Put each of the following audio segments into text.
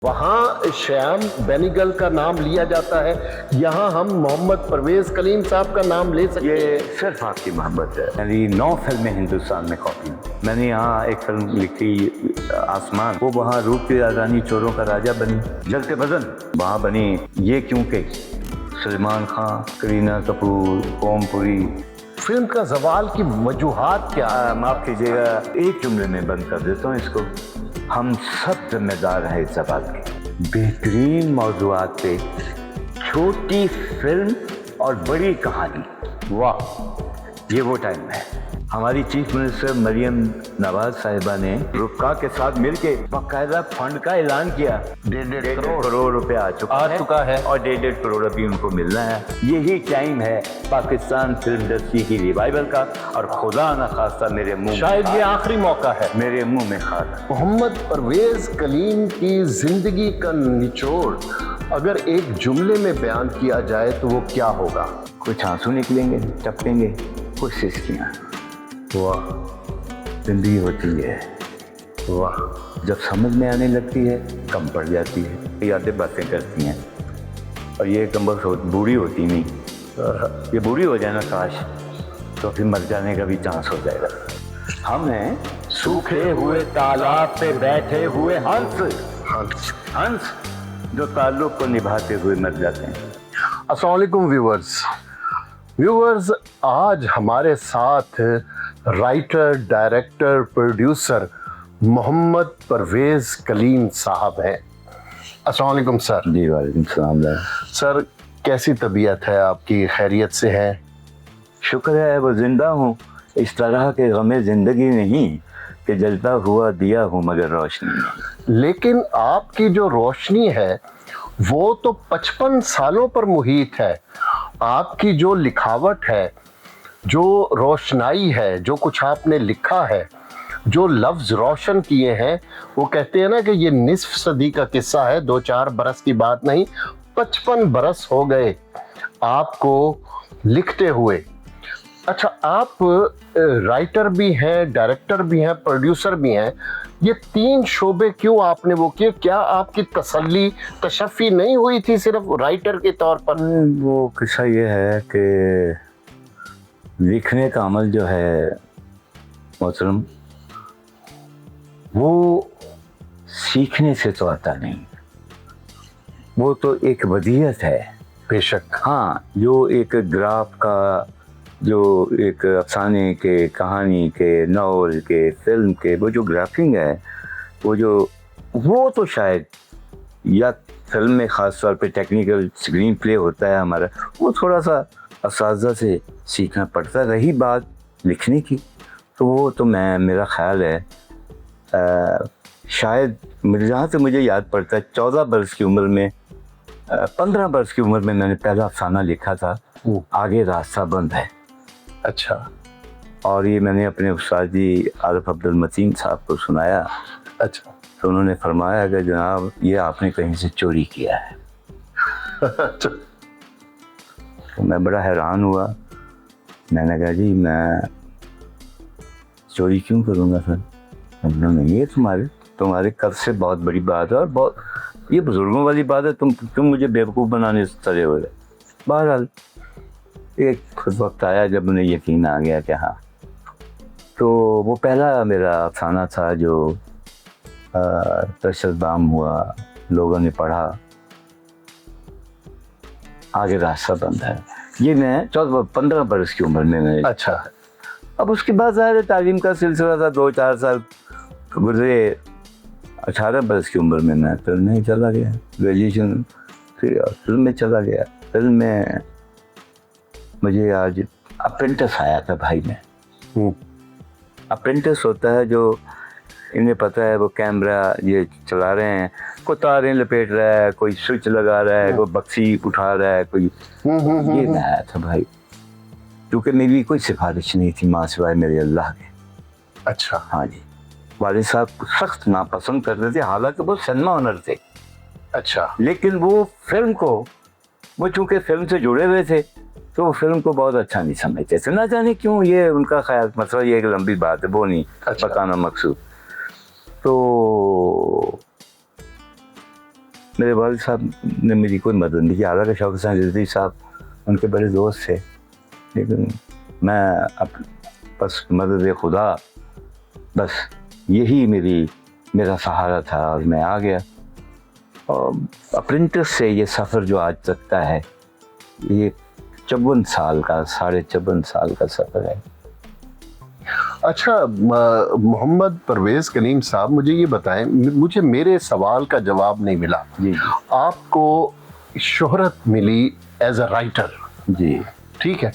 वहाँ श्याम बेनीगल का नाम लिया जाता है, यहाँ हम मोहम्मद परवेज कलीम साहब का नाम ले सकते हैं। ये सिर्फ आपकी मोहब्बत है। मेरी 9 फिल्में हिंदुस्तान में कॉपी। मैंने यहाँ एक फिल्म लिखी आसमान, वो वहाँ रूप की राजधानी चोरों का राजा बनी। जलते बदन वहाँ बनी ये क्योंकि सलमान खान, करीना कपूर, ओमपुरी। फिल्म का जवाल की वजूहात क्या? माफ कीजिएगा, एक जुमले में बंद कर देता हूँ इसको। हम सब जिम्मेदार हैं इस जवाब के। बेहतरीन मौज़ूआत पे छोटी फिल्म और बड़ी कहानी, वाह, ये वो टाइम है। हमारी चीफ मिनिस्टर मरियम नवाज साहिबा ने रुक्का के साथ मिलके बाकायदा फंड का ऐलान किया। 1.5 करोड़ रुपए आ चुका है और 1.5 करोड़ अभी उनको मिलना है। यही टाइम है पाकिस्तान फिल्म इंडस्ट्री की रिवाइवल का, और खुदा न खास्ता मेरे मुंह, शायद ये आखिरी मौका है। मेरे मुंह में खाक। मोहम्मद परवेज कलीम की जिंदगी का निचोड़ अगर एक जुमले में बयान किया जाए तो वो क्या होगा? कुछ आंसू निकलेंगे, टपकेंगे, कुछ सिस्कियाँ। वाह, जिंदगी होती है, वाह। जब समझ में आने लगती है कम पड़ जाती है, यादें बातें करती हैं, और ये कम बूढ़ी होती नहीं। ये बूढ़ी हो जाए ना काश, तो फिर मर जाने का भी चांस हो जाएगा। हम हैं सूखे हुए तालाब पे बैठे हुए हंस जो ताल्लुक को निभाते हुए मर जाते हैं। अस्सलाम वालेकुम व्यूअर्स, आज हमारे साथ writer, director, producer Mohammad Parvez Kaleem साहब हैं। अस्सलाम वालेकुम सर। जी वालेकुम सलाम। सर, कैसी तबीयत है आपकी? खैरियत से हैं? शुक्र है वो जिंदा हूँ। इस तरह के गमे जिंदगी नहीं कि जलता हुआ दिया हूँ मगर रोशनी नहीं। लेकिन आपकी जो रोशनी है वो तो 55 सालों पर मुहित है। आपकी जो लिखावट है, जो रोशनाई है, जो कुछ आपने लिखा है, जो लफ्ज़ रोशन किए हैं, वो कहते हैं ना कि ये निस्फ सदी का किस्सा है, 2-4 बरस की बात नहीं। 55 बरस हो गए आपको लिखते हुए। अच्छा, आप राइटर भी हैं, डायरेक्टर भी हैं, प्रोड्यूसर भी हैं। ये 3 शोबे क्यों आपने वो किए? क्या आपकी तसल्ली, तशफ़ी नहीं हुई थी सिर्फ राइटर के तौर पर? वो किस्सा ये है कि लिखने का अमल जो है मोहतरम, वो सीखने से तो आता नहीं, वो तो एक वदीयत है। बेशक। हाँ, जो एक ग्राफ का, जो एक अफसाने के, कहानी के, नॉवल के, फिल्म के, वो जो ग्राफिंग है, वो तो शायद, या फिल्म में ख़ास तौर पे टेक्निकल स्क्रीन प्ले होता है हमारा, वो थोड़ा सा असाज़ा से सीखना पड़ता। रही बात लिखने की, तो वो तो मेरा ख्याल है शायद जहाँ से मुझे याद पड़ता है 14 बरस की उम्र में, 15 बरस की उम्र में मैंने पहला अफसाना लिखा था, आगे रास्ता बंद है। अच्छा। और ये मैंने अपने उस्ताद जी आरिफ अब्दुल मतीन साहब को सुनाया। अच्छा। तो उन्होंने फरमाया कि जनाब ये आपने कहीं से चोरी किया है। अच्छा। तो मैं बड़ा हैरान हुआ। मैंने कहा जी मैं चोरी क्यों करूँगा सर? उन्होंने, ये तुम्हारे कद से बहुत बड़ी बात है, और बहुत ये बुजुर्गों वाली बात है, तुम मुझे बेवकूफ़ बनाने से चले हो गए। बहरहाल एक खुद वक्त आया जब उन्हें यकीन आ गया कि हाँ। तो वो पहला मेरा अफसाना था जो तशद्दाम हुआ, लोगों ने पढ़ा, आगे रास्ता बंद है। ये मैं 14-15 बरस की उम्र में मैंने। अच्छा। अब उसके बाद ज़ाहिर तालीम का सिलसिला था, 2-4 साल गुजरे। 18 बरस की उम्र में मैं फिल्म में चला गया, ग्रेजुएशन, फिर फिल्म में चला गया। फिल्म में मुझे आज अप्रेंटिस आया था भाई में। अप्रेंटिस होता है जो, इन्हें पता है वो कैमरा ये चला रहे हैं, कोई तारें लपेट रहा है, कोई स्विच लगा रहा है, कोई बक्सी उठा रहा है, कोई ये मैं आया था भाई, क्योंकि मेरी कोई सिफारिश नहीं थी माँ सिवाय मेरे अल्लाह के। अच्छा। हाँ जी, वालिद साहब सख्त नापसंद करते थे, हालांकि वो सिनेमा ऑनर थे। अच्छा। लेकिन वो फिल्म को, वो चूँकि फिल्म से जुड़े हुए थे, तो वो फिल्म को बहुत अच्छा नहीं समझते थे, ना जाने क्यों। ये उनका ख्याल, मतलब ये एक लंबी बात है, वो नहीं बताना मकसूद। तो मेरे वालिद साहब ने मेरी कोई मदद नहीं की। हालांकि शौकत हुसैन रिजवी साहब उनके बड़े दोस्त थे, लेकिन मैं बस मदद खुदा, बस यही मेरा सहारा था और मैं आ गया। और अप्रेंटिस से ये सफ़र जो आज तक का है, ये 54 साल का, 54.5 साल का सफ़र है। अच्छा, मोहम्मद परवेज़ कलीम साहब, मुझे ये बताएं, मुझे मेरे सवाल का जवाब नहीं मिला। जी आपको शोहरत मिली एज अ राइटर, जी, ठीक है।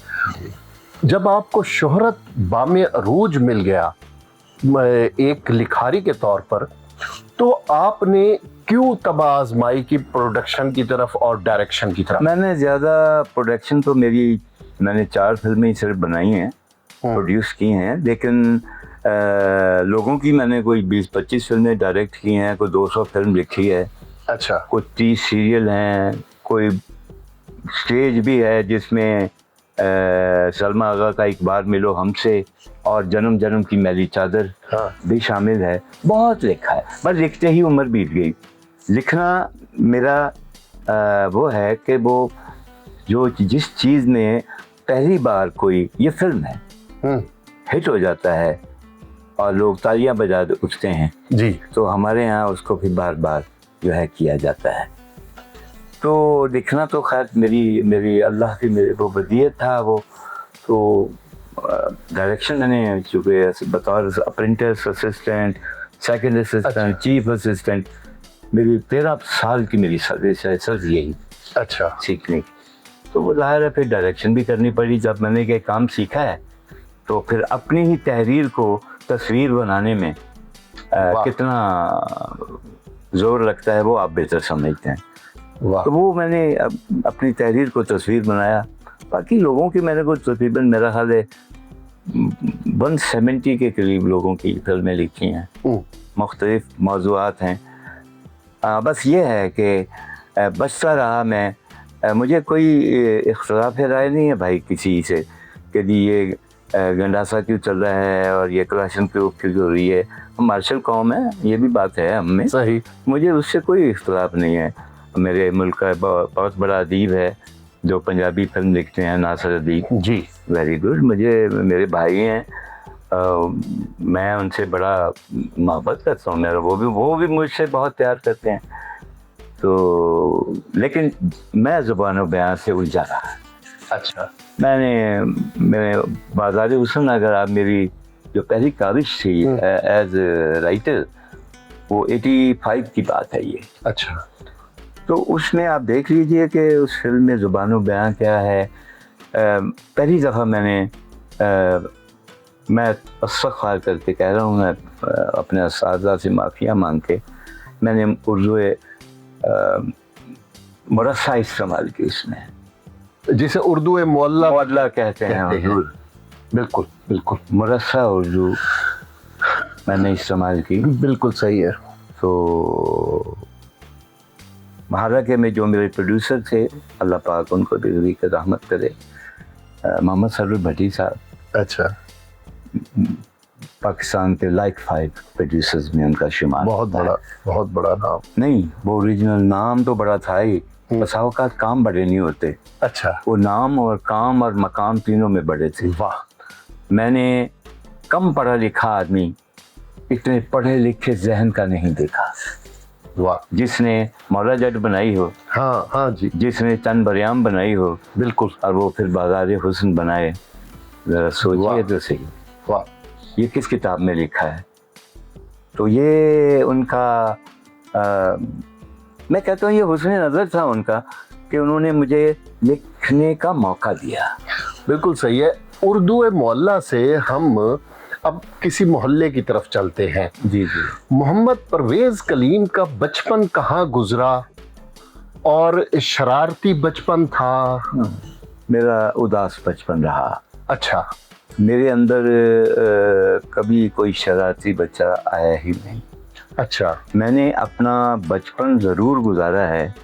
जब आपको शोहरत बामे अरूज मिल गया एक लिखारी के तौर पर, तो आपने क्यों तबाह आजमाई की प्रोडक्शन की तरफ और डायरेक्शन की तरफ? मैंने ज़्यादा प्रोडक्शन तो मैंने 4 फिल्में सिर्फ बनाई हैं, प्रोड्यूस की हैं, लेकिन लोगों की मैंने कोई 20-25 फिल्में डायरेक्ट की हैं, कोई 200 फिल्म लिखी है। अच्छा। कोई 30 सीरियल हैं, कोई स्टेज भी है जिसमें सलमा आगा का एक बार मिलो हमसे और जन्म जन्म की मैली चादर भी शामिल है। बहुत लिखा है, बस लिखते ही उम्र बीत गई। लिखना मेरा वो है कि वो जो जिस चीज़ में पहली बार कोई ये फिल्म है हिट हो जाता है और लोग तालियां बजा उठते हैं जी, तो हमारे यहाँ उसको फिर बार बार जो है किया जाता है। तो लिखना तो खैर मेरी अल्लाह की मेरे वो वदियत था वो। तो डायरेक्शन मैंने चूँकि बतौर apprentice, assistant, second assistant, chief assistant, मेरी 13 साल की मेरी सर्विस है सर यही अच्छा सीखने की। तो वो ज़ाहिर है फिर डायरेक्शन भी करनी पड़ी। जब मैंने ये काम सीखा है तो फिर अपनी ही तहरीर को तस्वीर बनाने में कितना ज़ोर लगता है वो आप बेहतर समझते हैं। तो वो मैंने अपनी तहरीर को तस्वीर बनाया। बाकी लोगों की मैंने कुछ तकरीबन मेरा ख्याल है 170 के करीब लोगों की फिल्में लिखी हैं, मुख्तलिफ मौज़ूआत हैं। बस ये है कि बचता रहा मैं, मुझे कोई इख्तिलाफ राय नहीं है भाई किसी से कि ये गंडासा क्यों चल रहा है और ये क्लाशन क्यों हो रही है। हम मार्शल कौम है, ये भी बात है हम में, सही, मुझे उससे कोई इख्तिलाफ नहीं है। मेरे मुल्क का बहुत बड़ा अदीब है जो पंजाबी फिल्म लिखते हैं, नासिर अदीब जी, वेरी गुड, मुझे मेरे भाई हैं, मैं उनसे बड़ा मोहब्बत करता हूँ। मेरा वो भी मुझसे बहुत प्यार करते हैं। तो लेकिन मैं ज़ुबान बयां से उलझा रहा। अच्छा, मेरे बाज़ार हुस्न, अगर आप मेरी जो पहली काविश थी एज राइटर, वो 85 की बात है ये। अच्छा, तो उसमें आप देख लीजिए कि उस फिल्म में ज़ुबान बयां क्या है। पहली दफ़ा मैं इस्तग़फ़ार करके कह रहा हूँ, मैं अपने असातिज़ा से माफ़िया मांग के मैंने उर्दू मुरस्सा इस्तेमाल की इसमें, जिसे उर्दू मुअल्ला कहते हैं हुजूर। बिल्कुल बिल्कुल, मुरस्सा उर्दू मैंने इस्तेमाल की। बिल्कुल सही है। तो महाराके में जो मेरे प्रोड्यूसर थे, अल्लाह पाक उनको भी की रहमत करे, मोहम्मद सरवर भट्टी साहब, अच्छा, पाकिस्तान के लाइक 5 प्रोड्यूसर्स में उनका शुमार। बहुत बड़ा नाम। नहीं, वो ओरिजिनल नाम तो बड़ा था ही, बस औकात काम बड़े नहीं होते। अच्छा, वो नाम और काम और मकाम तीनों में बड़े थे। वाह। मैंने कम पढ़ा लिखा आदमी इतने पढ़े लिखे जहन का नहीं देखा। वाह। जिसने मौला जट बनाई हो, हाँ हाँ जी, जिसने चंद बरियाम बनाई हो, बिल्कुल, और वो फिर बाज़ार हुस्न बनाए, ज़रा सोचिए तो सही, वाह, ये किस किताब में लिखा है। तो ये उनका मैं कहता हूँ ये हुस्न नज़र था उनका कि उन्होंने मुझे लिखने का मौका दिया। बिल्कुल सही है। उर्दू मोहल्ला से हम अब किसी मोहल्ले की तरफ चलते हैं। जी जी। मोहम्मद परवेज़ कलीम का बचपन कहाँ गुजरा और शरारती बचपन था? मेरा उदास बचपन रहा। अच्छा, मेरे अंदर कभी कोई शरारती बच्चा आया ही नहीं। अच्छा, मैंने अपना बचपन ज़रूर गुजारा है,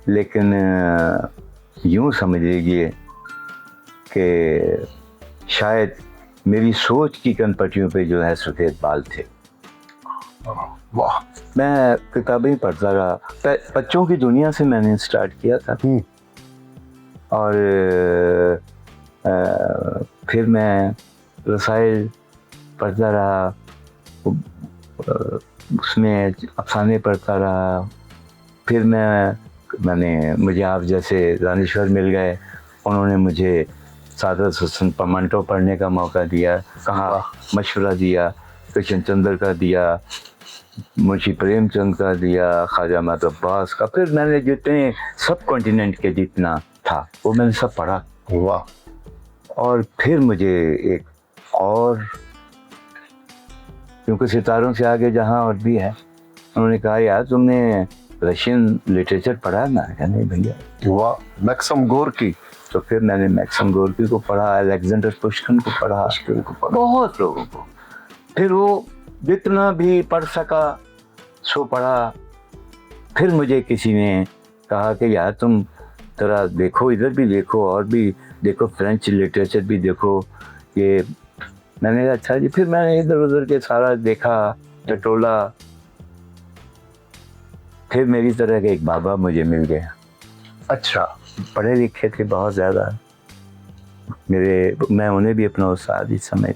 लेकिन यूँ समझ लीजिए कि शायद मेरी सोच की कनपटियों पे जो है सफ़ेद बाल थे। वाह। मैं किताबें पढ़ता रहा। बच्चों की दुनिया से मैंने स्टार्ट किया था और फिर मैं रसायल पढ़ता रहा, उसमें अफसाने पढ़ता रहा। फिर मुझे आप जैसे दानिश्वर मिल गए, उन्होंने मुझे सादत हसन मंटो पढ़ने का मौका दिया, कहा मशवरा दिया, कृष्ण चंद्र का दिया, मुंशी प्रेमचंद का दिया, ख्वाजा महमूद अब्बास का। फिर मैंने जितने सब कॉन्टिनेंट के जितना था वो मैंने सब पढ़ा। वाह। और फिर मुझे एक और, क्योंकि सितारों से आगे जहाँ और भी है, उन्होंने कहा यार तुमने रशियन लिटरेचर पढ़ा है? ना क्या? नहीं भैया। वाह। Maxam Gorky. तो फिर मैंने मैक्सम गोर्की को पढ़ा, अलेक्जेंडर पुश्किन को पढ़ा, बहुत लोगों को। फिर वो जितना भी पढ़ सका सो पढ़ा। फिर मुझे किसी ने कहा कि यार तुम जरा देखो, इधर भी देखो और भी देखो, फ्रेंच लिटरेचर भी देखो। ये मैंने कहा अच्छा जी। फिर मैंने इधर उधर के सारा देखा, टटोला। फिर मेरी तरह के एक बाबा मुझे मिल गया। अच्छा। पढ़े लिखे थे बहुत ज़्यादा मैं उन्हें भी अपना उस्ताद ही समझ।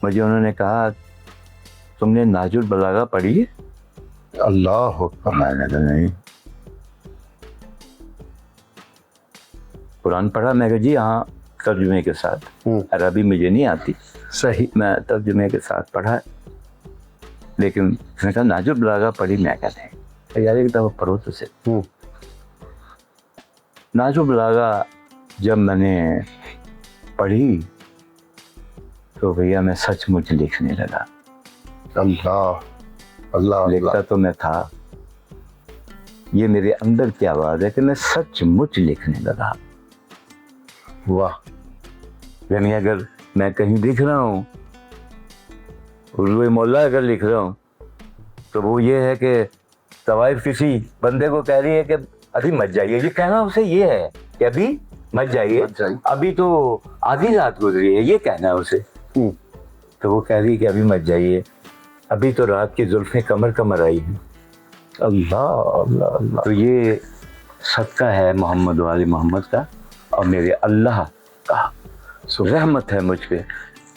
मुझे उन्होंने कहा तुमने नाजुल बलागा पढ़ी है? अल्लाह। मैंने कहा नहीं। कुरान पढ़ा? मैं कहा जी हाँ, तर्जुमे के साथ। अरबी मुझे नहीं आती। सही। मैं तर्जुमे के साथ पढ़ा, लेकिन उसने कहा नाजुल बलागा पढ़ी? मैं कहा नहीं। यार एक दफ़ा पढ़ो तो से। नाजुल बलागा जब मैंने पढ़ी तो भैया मैं सचमुच लिखने लगा। अल्लाह अल्लाह। लिखता तो मैं था, ये मेरे अंदर की आवाज़ है कि मैं सचमुच लिखने लगा। वाह। यानी अगर मैं कहीं लिख रहा हूँ, उर्दू मौला अगर लिख रहा हूँ, तो वो ये है कि तवाइफ किसी बंदे को कह रही है कि अभी मत जाइए। ये कहना उसे ये है कि अभी मत जाइए, अभी तो आधी रात गुजरी है, ये कहना है उसे। तो वो कह रही है कि अभी मत जाइए, अभी तो रात की जुल्फें कमर कमर आई हैं। अल्लाह अल्लाह अल्लाह। तो ये सदका है मोहम्मद वाली मोहम्मद का और मेरे अल्लाह का रहमत है मुझ पे।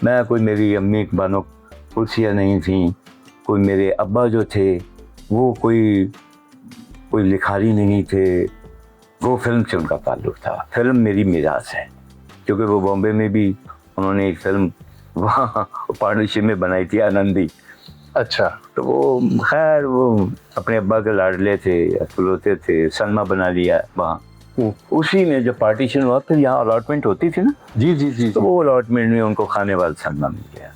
मैं कोई, मेरी अम्मी बानो कुर्सियाँ नहीं थी, कोई मेरे अब्बा जो थे वो कोई लिखारी नहीं थे, वो फिल्म से उनका ताल्लुक़ था। फिल्म मेरी मिरास है, क्योंकि वो बॉम्बे में भी उन्होंने एक फिल्म वहाँ पार्टनरशिप में बनाई थी, आनंदी। अच्छा। तो वो खैर वो अपने अब्बा के लाडले थे, अखलौते थे, सनमा बना लिया वहाँ। उसी में जब पार्टीशन हुआ फिर यहाँ अलॉटमेंट होती थी ना। जी जी जी। तो वो अलॉटमेंट में उनको खाने वाला सनमा मिल गया।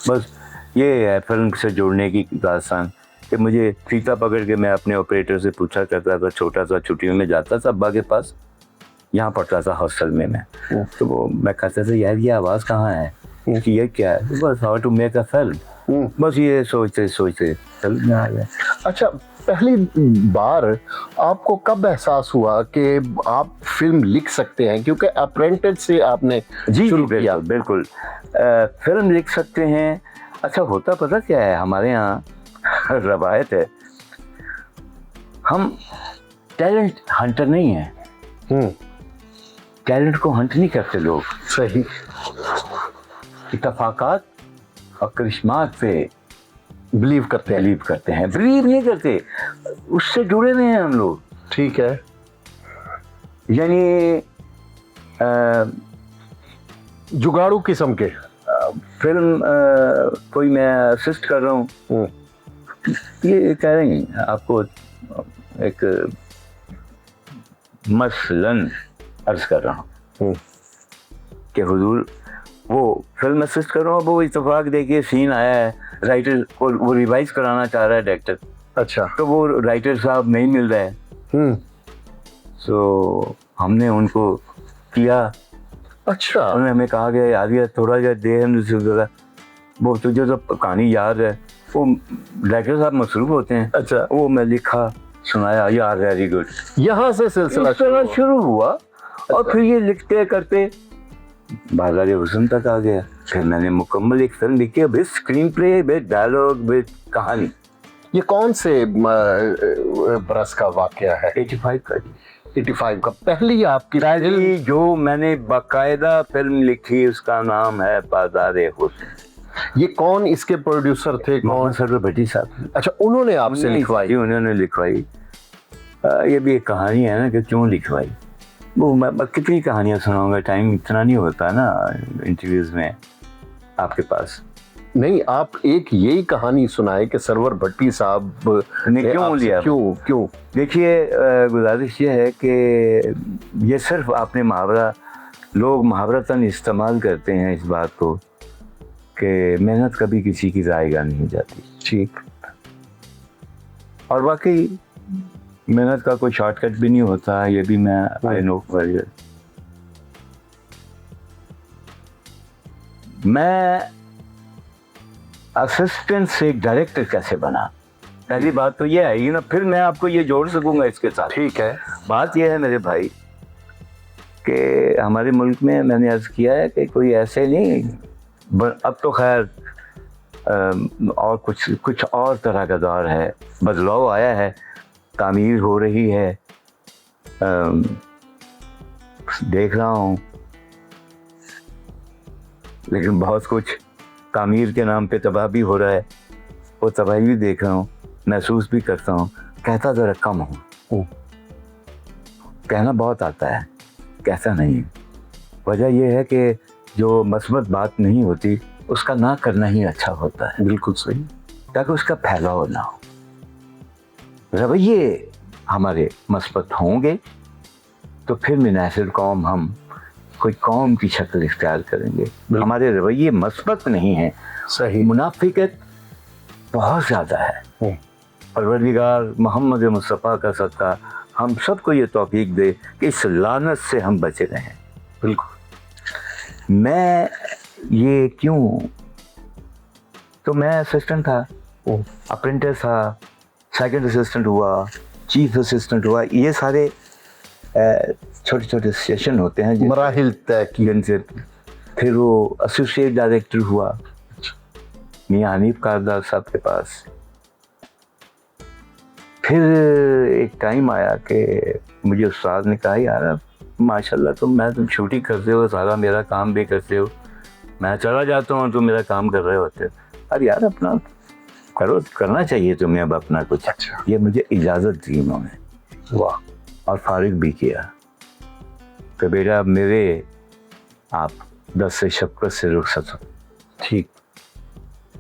बस ये है फिल्म से जुड़ने की दास्तान कि मुझे फीता पकड़ के मैं अपने ऑपरेटर से पूछा करता था, छोटा सा छुट्टियों में जाता था अब्बा के पास, यहाँ पढ़ता था हॉस्टल में मैं। तो वो मैं कहता था यार ये आवाज़ कहाँ है, ये क्या है? बस how to make a film, बस ये सोचते सोचते फिल्म में आ गया। अच्छा, पहली बार आपको कब एहसास हुआ कि आप फिल्म लिख सकते हैं? क्योंकि अप्रेंटिस से आपने शुरू किया। बिल्कुल फिल्म लिख सकते हैं। अच्छा होता पता क्या है, हमारे यहाँ रवायत है, हम टैलेंट हंटर नहीं है। टैलेंट को हंट नहीं करते लोग। सही। इत्तफाकात और करिश्मात पे बिलीव करते हैं। बिलीव नहीं करते, उससे जुड़े हुए हैं हम लोग। ठीक है। यानी जुगाड़ू किस्म के फिल्म कोई मैं असिस्ट कर रहा हूँ, ये कह रहे हैं आपको एक मसलन अर्ज कर रहा हूँ कि हुजूर वो फिल्म असिस्ट कर रहा हूँ, वो इत्तेफाक देखिए सीन आया है, राइटर को वो रिवाइज कराना चाह रहा है डायरेक्टर। अच्छा। तो वो राइटर साहब नहीं मिल रहा है। तो हमने उनको किया। अच्छा। उन्होंने हमें कहा कि यार ये थोड़ा सा दे, वो तुझे तो कहानी याद है, वो डायरेक्टर साहब मसरूफ होते हैं। अच्छा। वो मैं लिखा, सुनाया, यार वेरी गुड। यहाँ से सिलसिला शुरू हुआ। और फिर ये लिखते करते बाजार हुस्न तक आ गया। फिर मैंने मुकम्मल एक फिल्म लिखी with screenplay, with dialogue, with कहानी। ये कौन से बरस का वाकया है? 85 का। 85 का। पहली आपकी फिल्म? पहली जो मैंने बाकायदा फिल्म लिखी उसका नाम है बाजार हुस्न। ये कौन इसके प्रोड्यूसर थे? मोहम्मद सरवर भट्टी साहब। अच्छा, उन्होंने आपसे लिखवाई? उन्होंने लिखवाई। ये भी एक कहानी है ना कि क्यों लिखवाई। वो मैं कितनी कहानियां सुनाऊंगा, टाइम इतना नहीं होता ना इंटरव्यूज में आपके पास। नहीं, आप एक यही कहानी सुनाए कि सरवर भट्टी साहब ने क्यों लिया। क्यों? देखिए, गुजारिश ये है कि ये सिर्फ आपने मुहावरा, लोग मुहावरतन इस्तेमाल करते हैं इस बात को कि मेहनत कभी किसी की ज़ायगा नहीं जाती। ठीक। और वाकई मेहनत का कोई शॉर्टकट भी नहीं होता, ये भी मैं आई नो। मैं असिस्टेंट से डायरेक्टर कैसे बना, पहली बात तो ये है ना, फिर मैं आपको ये जोड़ सकूंगा इसके साथ। ठीक है। बात ये है मेरे भाई कि हमारे मुल्क में मैंने अर्ज किया है कि कोई ऐसे नहीं, अब तो खैर और कुछ और तरह का दौर है, बदलाव आया है, तामीर हो रही है, देख रहा हूँ, लेकिन बहुत कुछ तामीर के नाम पे तबाह भी हो रहा है। वो तबाही भी देख रहा हूँ, महसूस भी करता हूँ। कहता ज़रा कम हूँ, कहना बहुत आता है, कहता नहीं। वजह यह है कि जो मस्बत बात नहीं होती उसका ना करना ही अच्छा होता है। बिल्कुल सही। ताकि उसका फैलाव ना हो। रवैये हमारे मस्बत होंगे तो फिर मुनासिब कौम, हम कोई कौम की शक्ल इख्तियार करेंगे। हमारे रवैये मस्बत नहीं है, सही, मुनाफिकत बहुत ज़्यादा है। परवरदिगार मोहम्मद मुस्तफ़ा का सदका हम सबको ये तौफीक दे कि इस लानत से हम बचे रहें। बिल्कुल। मैं ये क्यों, तो मैं असिस्टेंट था, अप्रेंटिस था, सेकंड असिस्टेंट हुआ, चीफ असिस्टेंट हुआ, ये सारे छोटे छोटे सेशन होते हैं, मराहिल तय किए से। फिर वो एसोसिएट डायरेक्टर हुआ मियां हनीफ कारदार साहब के पास। फिर एक टाइम आया कि मुझे उस्ताद ने कहा, यार माशाल्लाह तुम शूटिंग करते हो, सारा मेरा काम भी करते हो, मैं चला जाता हूँ तो मेरा काम कर रहे होते हो, अरे यार अपना करो, करना चाहिए तुम्हें अब अपना कुछ। अच्छा। ये मुझे इजाज़त दी उन्होंने, वाह, और फारिग भी किया कि बेटा मेरे आप 10 से शफ़क़त से रुख़्सत हो। ठीक।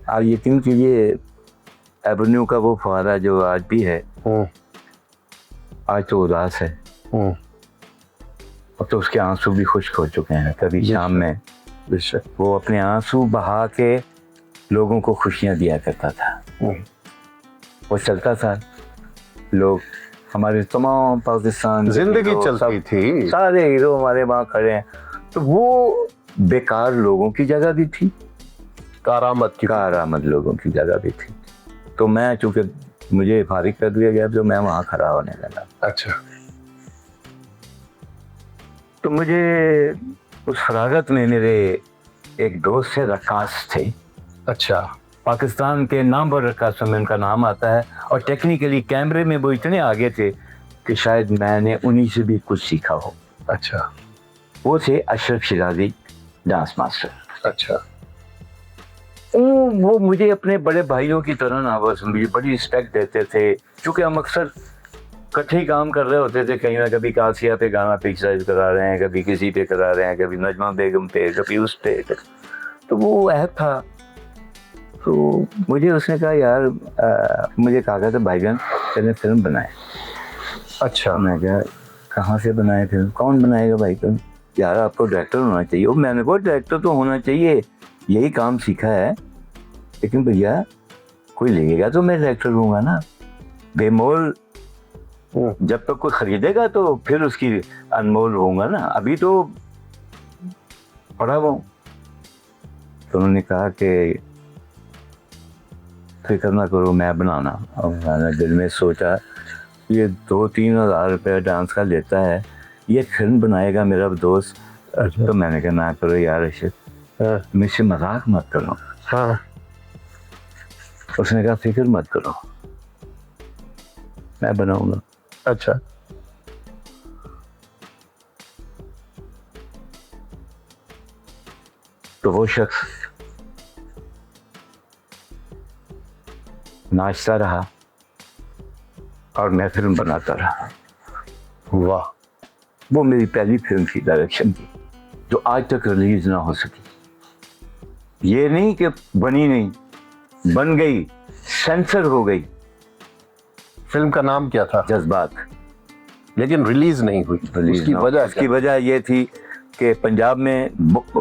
और यकीन कीजिए एवेन्यू का वो फुहारा जो आज भी है, आज तो उदास है, अब तो उसके आंसू भी खुश्क हो चुके हैं। कभी शाम में बेशक वो अपने आंसू बहा के लोगों को खुशियाँ दिया करता था। वो चलता था, लोग हमारे तमाम पाकिस्तान जिंदगी चलती थी, सारे हीरो हमारे वहाँ खड़े हैं, तो वो बेकार लोगों की जगह भी थी, कारामद लोगों की जगह भी थी। तो मैं चूँकि मुझे फारिग कर दिया गया तो मैं वहाँ खड़ा होने लगा। अच्छा। तो मुझे उस फरागत में मेरे एक दोस्त से रक्कास थे। अच्छा। पाकिस्तान के नामवर रक्कासों में उनका नाम आता है, और टेक्निकली कैमरे में वो इतने आगे थे कि शायद मैंने उन्हीं से भी कुछ सीखा हो। अच्छा। वो थे अशरफ शिराजी, डांस मास्टर। अच्छा। वो मुझे अपने बड़े भाइयों की तरह ना, बस मुझे बड़ी रिस्पेक्ट देते थे, क्योंकि हम अक्सर इकट्ठे ही काम कर रहे होते थे। कहीं ना कभी कासिया पे गाना पिक्चराइज करा रहे हैं, कभी किसी पे करा रहे हैं, कभी नजमा बेगम पे, कभी उस पे। तो वो ऐप था। तो मुझे उसने कहा, यार मुझे कहा था भाईजान तेने फिल्म बनाए। अच्छा। मैं क्या, कहाँ से बनाए फिल्म, कौन बनाएगा भाई तुम, यार आपको डायरेक्टर होना चाहिए। और मैंने कहा डायरेक्टर तो होना चाहिए, यही काम सीखा है, लेकिन भैया कोई लेगा तो मैं डायरेक्टर हूँगा ना, बेमोल जब तक कोई खरीदेगा तो फिर उसकी अनमोल होऊंगा ना, अभी तो पड़ा हुआ। तो उन्होंने कहा कि फिक्र ना करो मैं बनाना। और मैंने दिल में सोचा ये 2-3 हज़ार रुपये डांस का लेता है, ये फिल्म बनाएगा मेरा दोस्त, अच्छा। तो मैंने कहा ना करो यार अर्शद, हाँ मुझसे मजाक मत करो। हाँ उसने कहा फिक्र मत करो, मैं बनाऊंगा। अच्छा। तो वो शख्स नाचता रहा और मैं फिल्म बनाता रहा। वाह। वो मेरी पहली फिल्म थी डायरेक्शन की, जो आज तक रिलीज ना हो सकी। ये नहीं कि बनी नहीं, बन गई, सेंसर हो गई। फिल्म का नाम क्या था? जज्बात। लेकिन रिलीज नहीं हुई। रिलीज उसकी ना- वजह उसकी क्या? वजह ये थी कि पंजाब में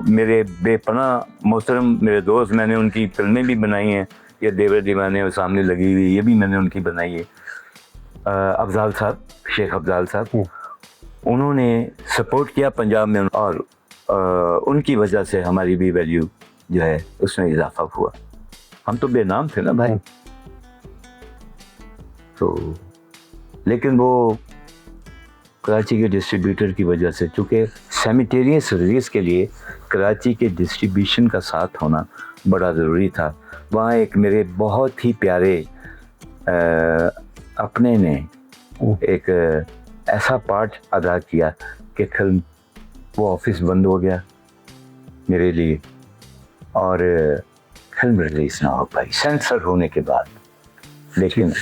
मेरे बेपनाह मोहतरम मेरे दोस्त, मैंने उनकी फिल्में भी बनाई हैं। ये देवर दीवाने और सामने लगी हुई, ये भी मैंने उनकी बनाई है। अफजाल साहब, शेख अफजाल साहब, उन्होंने सपोर्ट किया पंजाब में, और उनकी वजह से हमारी भी वैल्यू जो है उसमें इजाफा हुआ। हम तो बेनाम थे ना भाई। तो लेकिन वो कराची के डिस्ट्रीब्यूटर की वजह से, चूँकि सेमिटेरियस रिलीज के लिए कराची के डिस्ट्रीब्यूशन का साथ होना बड़ा ज़रूरी था। वहाँ एक मेरे बहुत ही प्यारे अपने ने एक ऐसा पार्ट अदा किया कि फिल्म, वो ऑफिस बंद हो गया मेरे लिए और फिल्म रिलीज ना हो पाई सेंसर होने के बाद। लेकिन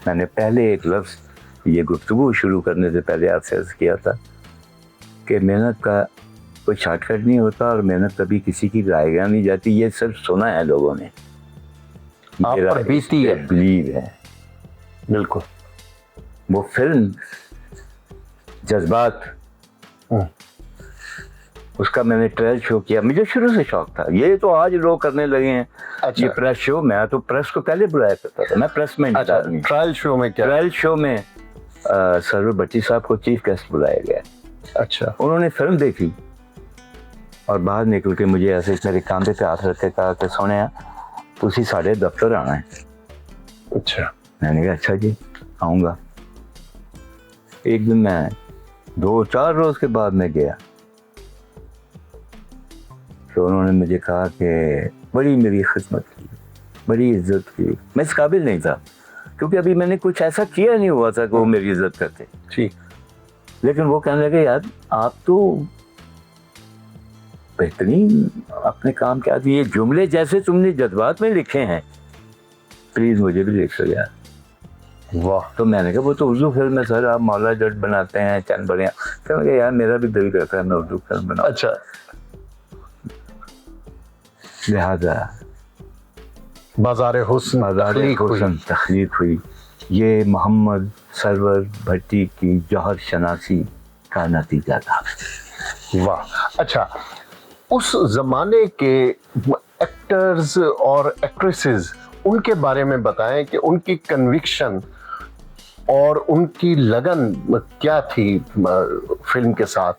मैंने पहले एक लफ्ज़ ये गुफ्तगू शुरू करने से पहले आपसे अर्ज़ किया था कि मेहनत का कोई शॉर्टकट नहीं होता और मेहनत कभी किसी की रायगा नहीं जाती। ये सिर्फ सुना है लोगों ने, आप पर बीती है। बिलीव है। बिल्कुल। वो फिल्म जज्बात, उसका मैंने ट्रायल शो किया। मुझे शुरू से शौक था, ये तो आज लोग करने लगे हैं। अच्छा। ये प्रेस शो, मैं तो प्रेस को पहले बुलाया करता था, मैं प्रेस में नहीं था। ट्रायल शो में क्या? ट्रायल शो में सरवर भट्टी साहब को चीफ गेस्ट बुलाया गया। अच्छा। उन्होंने फिल्म देखी और बाहर निकल के मुझे ऐसे मेरे कांधे पे हाथ रख के कहा कि सोने तुसी साढ़े दफ्तर आना है। अच्छा। मैंने कहा अच्छा जी आऊँगा। एक दिन मैं 2-4 रोज के बाद मैं गया तो उन्होंने मुझे कहा कि बड़ी मेरी खिदमत की, बड़ी इज्जत की। मैं इस काबिल नहीं था क्योंकि अभी मैंने कुछ ऐसा किया नहीं हुआ था कि वो मेरी इज्जत करते। ठीक। लेकिन वो कहने लगे यार आप तो बेहतरीन अपने काम के आदमी, ये जुमले जैसे तुमने जज्बात में लिखे हैं प्लीज मुझे भी लिख सो यार। वाह। तो मैंने कहा वो तो उर्दू फिल्म है सर, आप मौला जट बनाते हैं, चंद बढ़िया। तो मैं यार मेरा भी दिल करता है मैं उर्दू फिल्म बनाऊं। अच्छा। लिहाजा बाज़ार हुस्न तख्लीक हुई। ये मोहम्मद सरवर भट्टी की जौहर शनासी का नतीजा था। वाह। अच्छा, उस जमाने के एक्टर्स और एक्ट्रेसेस, उनके बारे में बताएं कि उनकी कन्विक्शन और उनकी लगन क्या थी फिल्म के साथ।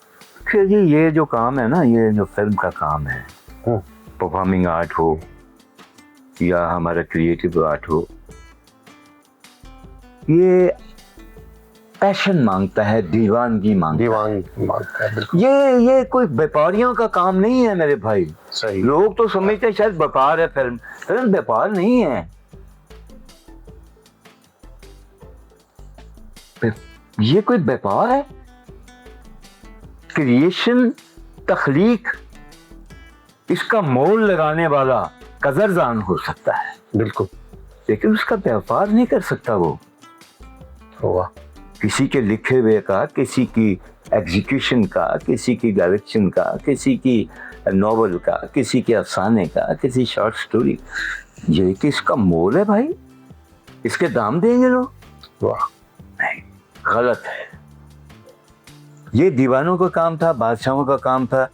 क्योंकि ये जो काम है ना, ये जो फिल्म का काम है, परफॉर्मिंग आर्ट हो या हमारा क्रिएटिव आर्ट हो, ये पैशन मांगता है, दीवानगी मांगता है। ये कोई व्यापारियों का काम नहीं है मेरे भाई। सही। लोग तो समझते हैं शायद व्यापार है फिल्म, फिल्म व्यापार नहीं है। ये कोई व्यापार है। क्रिएशन, तख्लीक, इसका मोल लगाने वाला कदरदान हो सकता है बिल्कुल, लेकिन उसका व्यापार नहीं कर सकता वो। हुआ किसी के लिखे हुए का, किसी की एग्जीक्यूशन का, किसी की डायरेक्शन का, किसी की नॉवल का, किसी के अफसाने का, किसी शॉर्ट स्टोरी, ये किसका मोल है भाई? इसके दाम देंगे लोग? वाह, नहीं, गलत है। ये दीवानों का काम था, बादशाहों का काम था,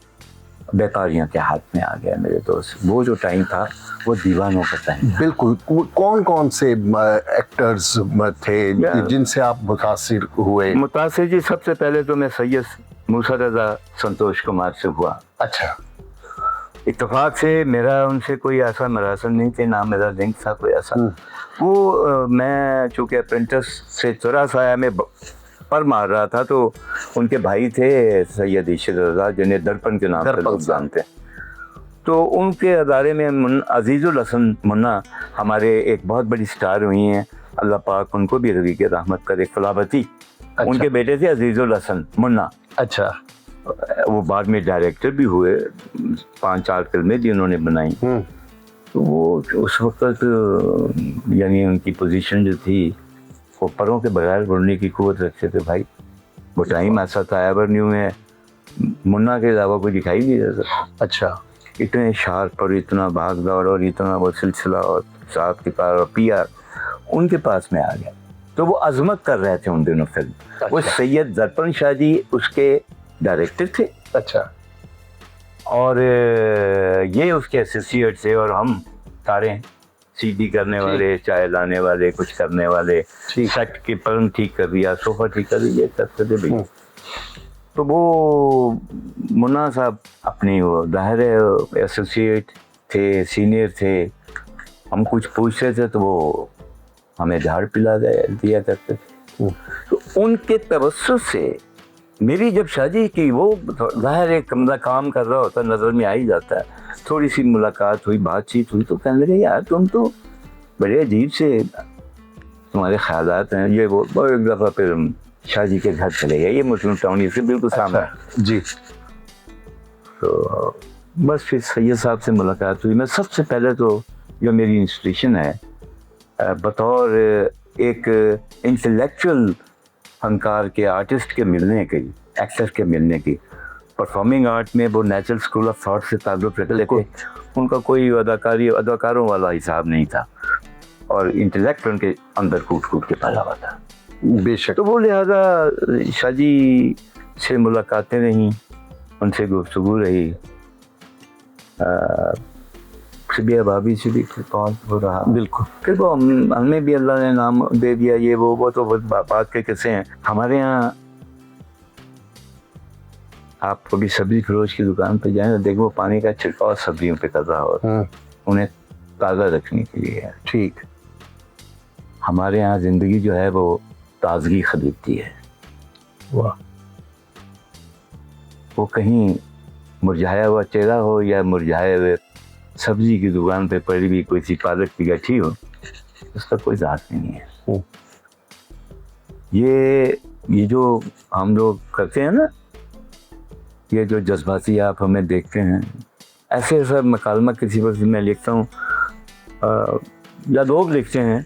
व्यापारियों के हाथ में आ गया मेरे दोस्त। वो जो टाइम था वो दीवानों का टाइम। बिल्कुल। कौन कौन से एक्टर्स थे जिनसे आप मुतासिर हुए? मुतासिर जी, सबसे पहले तो मैं सैयद मूसा रजा संतोष कुमार से हुआ। अच्छा। इत्तेफाक से मेरा उनसे कोई ऐसा मरासन नहीं थे, ना मेरा लिंक था कोई ऐसा। वो मैं चूँकि अप्रेंटिस से चुरा सा आया, मैं पर मार रहा था, तो उनके भाई थे सैयद इशरत रज़ा, जिन्हें दर्पण के नाम से लोग जानते हैं। तो उनके अदारे में अजीज़ुल हसन मुन्ना हमारे एक बहुत बड़ी स्टार हुई हैं, अल्लाह पाक उनको भी रज़ी के रहमत करे, फलावती। अच्छा। उनके बेटे थे अजीज़ुल हसन मुन्ना। अच्छा। वो बाद में डायरेक्टर भी हुए, 5-4 फिल्में भी उन्होंने बनाई। तो वो उस वक्त यानी उनकी पोजीशन जो थी, वो परों के बगैर उड़ने की कुव्वत रखते थे भाई। वो टाइम ऐसा था एवेन्यू में मुन्ना के अलावा कोई दिखाई नहीं देता। अच्छा। इतने शार्प और इतना भाग दौड़ और इतना वो सिलसिला और साहब के पास और पीआर उनके पास में आ गया। तो वो अजमत कर रहे थे उन दिनों फिल्म। अच्छा। वो सैयद दर्पण शाह जी उसके डायरेक्टर थे। अच्छा। और ये उसके एसोसिएट थे, और हम सारे सीडी करने वाले, चाय लाने वाले, कुछ करने वाले, सेट के पलंग ठीक कर दिया, सोफा ठीक कर दिया, करते थे भाई। तो वो मुन्ना साहब अपनी वो ज़ाहिर है एसोसिएट थे, सीनियर थे, हम कुछ पूछते थे तो वो हमें झाड़ पिला दिया करते थे। तो उनके तवज्जुह से मेरी जब शादी की, वो ज़ाहिर है कमरा काम कर रहा होता, नज़र में आ ही जाता है। थोड़ी सी मुलाकात हुई, बातचीत हुई, तो कहने लगे यार तुम तो बड़े अजीब से तुम्हारे ख्यालात हैं। ये वो एक दफ़ा फिर हम शादी के घर चले गए, ये मुस्लिम टाउन से बिल्कुल सामने जी। तो बस फिर सैयद साहब से मुलाकात हुई। मैं सबसे पहले तो जो मेरी इंस्पिरेशन है बतौर एक इंटेलेक्चुअल फनकार के, आर्टिस्ट के मिलने की, एक्टर के मिलने की, परफॉर्मिंग आर्ट में वो नेचुरल स्कूल ऑफ थॉट से ताल्लुक़ रखते थे। उनका कोई अदाकारों वाला हिसाब नहीं था, और इंटेलेक्ट उनके अंदर कूट के पला हुआ था बेशक। तो वो लिहाजा शादी से मुलाकातें रहीं, उनसे गुफ्तगू रही। सबिया भाभी से भी कॉल हो रहा। बिल्कुल। फिर वो हमें भी अल्लाह ने नाम दे दिया, ये वो तो बात के किस्से हैं। हमारे यहाँ आप कभी सब्जी फरोश की दुकान पे जाएं तो देखो पानी का छिड़काव सब्जियों पे कर रहा हो, उन्हें ताज़ा रखने के लिए है। ठीक। हमारे यहाँ ज़िंदगी जो है वो ताजगी खरीदती है। वाह। वो कहीं मुरझाया हुआ चेहरा हो या मुरझाए हुए सब्जी की दुकान पे पड़ी हुई कोई सी पालक की गठी हो, उसका कोई ज़ात नहीं है। ये जो हम लोग करते हैं ना, ये जो जज्बाती आप हमें देखते हैं, ऐसे सब मकालमा किसी वक्त मैं लिखता हूँ या लोग लिखते हैं,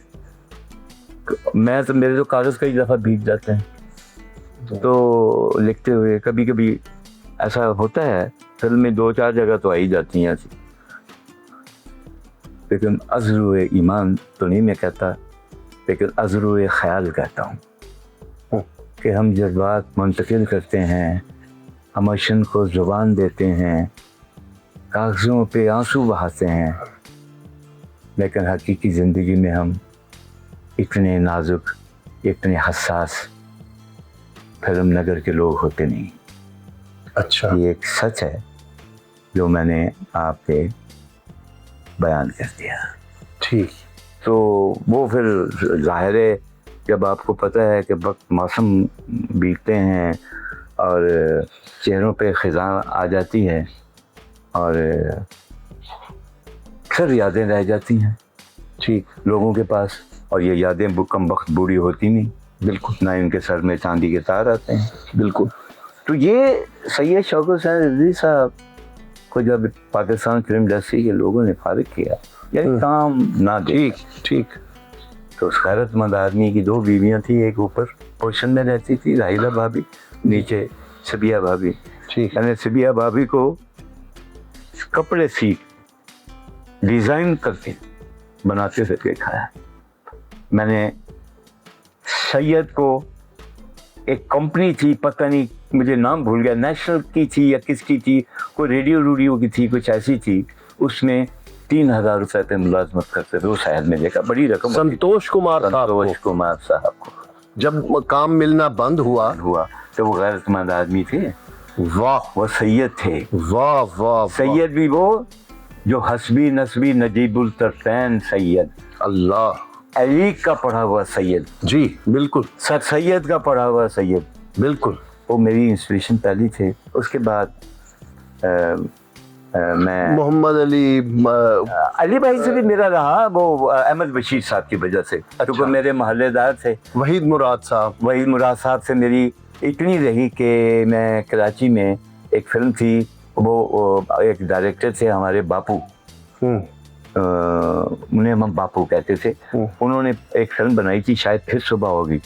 मैं तो मेरे तो कागज़ कई दफ़ा भीग जाते हैं। तो लिखते हुए कभी कभी ऐसा होता है, फिल्म में 2-4 जगह तो आ ही जाती हैं ऐसी, लेकिन अज़रुए ईमान तो नहीं मैं कहता, लेकिन अज़रुए ख़याल कहता हूँ कि हम जज्बात मुंतकिल करते हैं, इमोशन को ज़ुबान देते हैं, कागज़ों पे आंसू बहाते हैं, लेकिन हकीकी ज़िंदगी में हम इतने नाजुक, इतने हसास फिल्म नगर के लोग होते नहीं। अच्छा। ये एक सच है जो मैंने आपके बयान कर दिया। ठीक। तो वो फिर ज़ाहिर है जब आपको पता है कि वक्त मौसम बीतते हैं और चेहरों पे ख़िज़ा आ जाती है और अक्सर यादें रह जाती हैं ठीक लोगों के पास, और ये यादें कम वक्त बूढ़ी होती नहीं। बिल्कुल। ना इनके सर में चांदी के तार आते हैं। बिल्कुल। तो ये सैयद शौकत हुसैन रिजवी साहब को जब पाकिस्तान फिल्म इंडस्ट्री के लोगों ने फारिग किया, यानी काम ना दे, ठीक, तो उस गैरतमंद आदमी की 2 बीवियां थी, एक ऊपर पोर्शन में रहती थी राहिला भाभी, नीचे सबिया भाभी। ठीक। मैंने सबिया भाभी को कपड़े सी डिज़ाइन करके बनाते हुए देखा है। मैंने सैयद को एक कंपनी थी, पता नहीं मुझे नाम भूल गया, नेशनल की थी या किसकी थी, कोई रेडियो की थी, कुछ ऐसी थी, उसमें 3000 रुपए पे मुलाजमत करते थे। वो शहर में देखा, बड़ी रकम। संतोष कुमार साहब को जब काम मिलना बंद हुआ तो वो गैरतमंद आदमी थे। वाह। वो सैयद थे। वाह वाह। सैयद भी वो जो हस्बी नस्बी नजीबुल तरफैन सैयद। अल्लाह। अली का पढ़ा हुआ सैयद, जी बिल्कुल, सर सैयद का पढ़ा हुआ सैयद, बिल्कुल। वो मेरी इंस्पिरेशन पहली थे। उसके बाद मैं मोहम्मद अली अली भाई से भी मेरा रहा, वो अहमद बशीर साहब की वजह से, क्योंकि मेरे मोहल्लेदार थे। वहीद मुराद साहब। वहीद मुराद साहब से मेरी इतनी रही कि मैं कराची में एक फिल्म थी, वो एक डायरेक्टर थे हमारे बापू, उन्हें हम बापू कहते थे। उन्होंने एक फिल्म बनाई थी, शायद फिर सुबह होगी,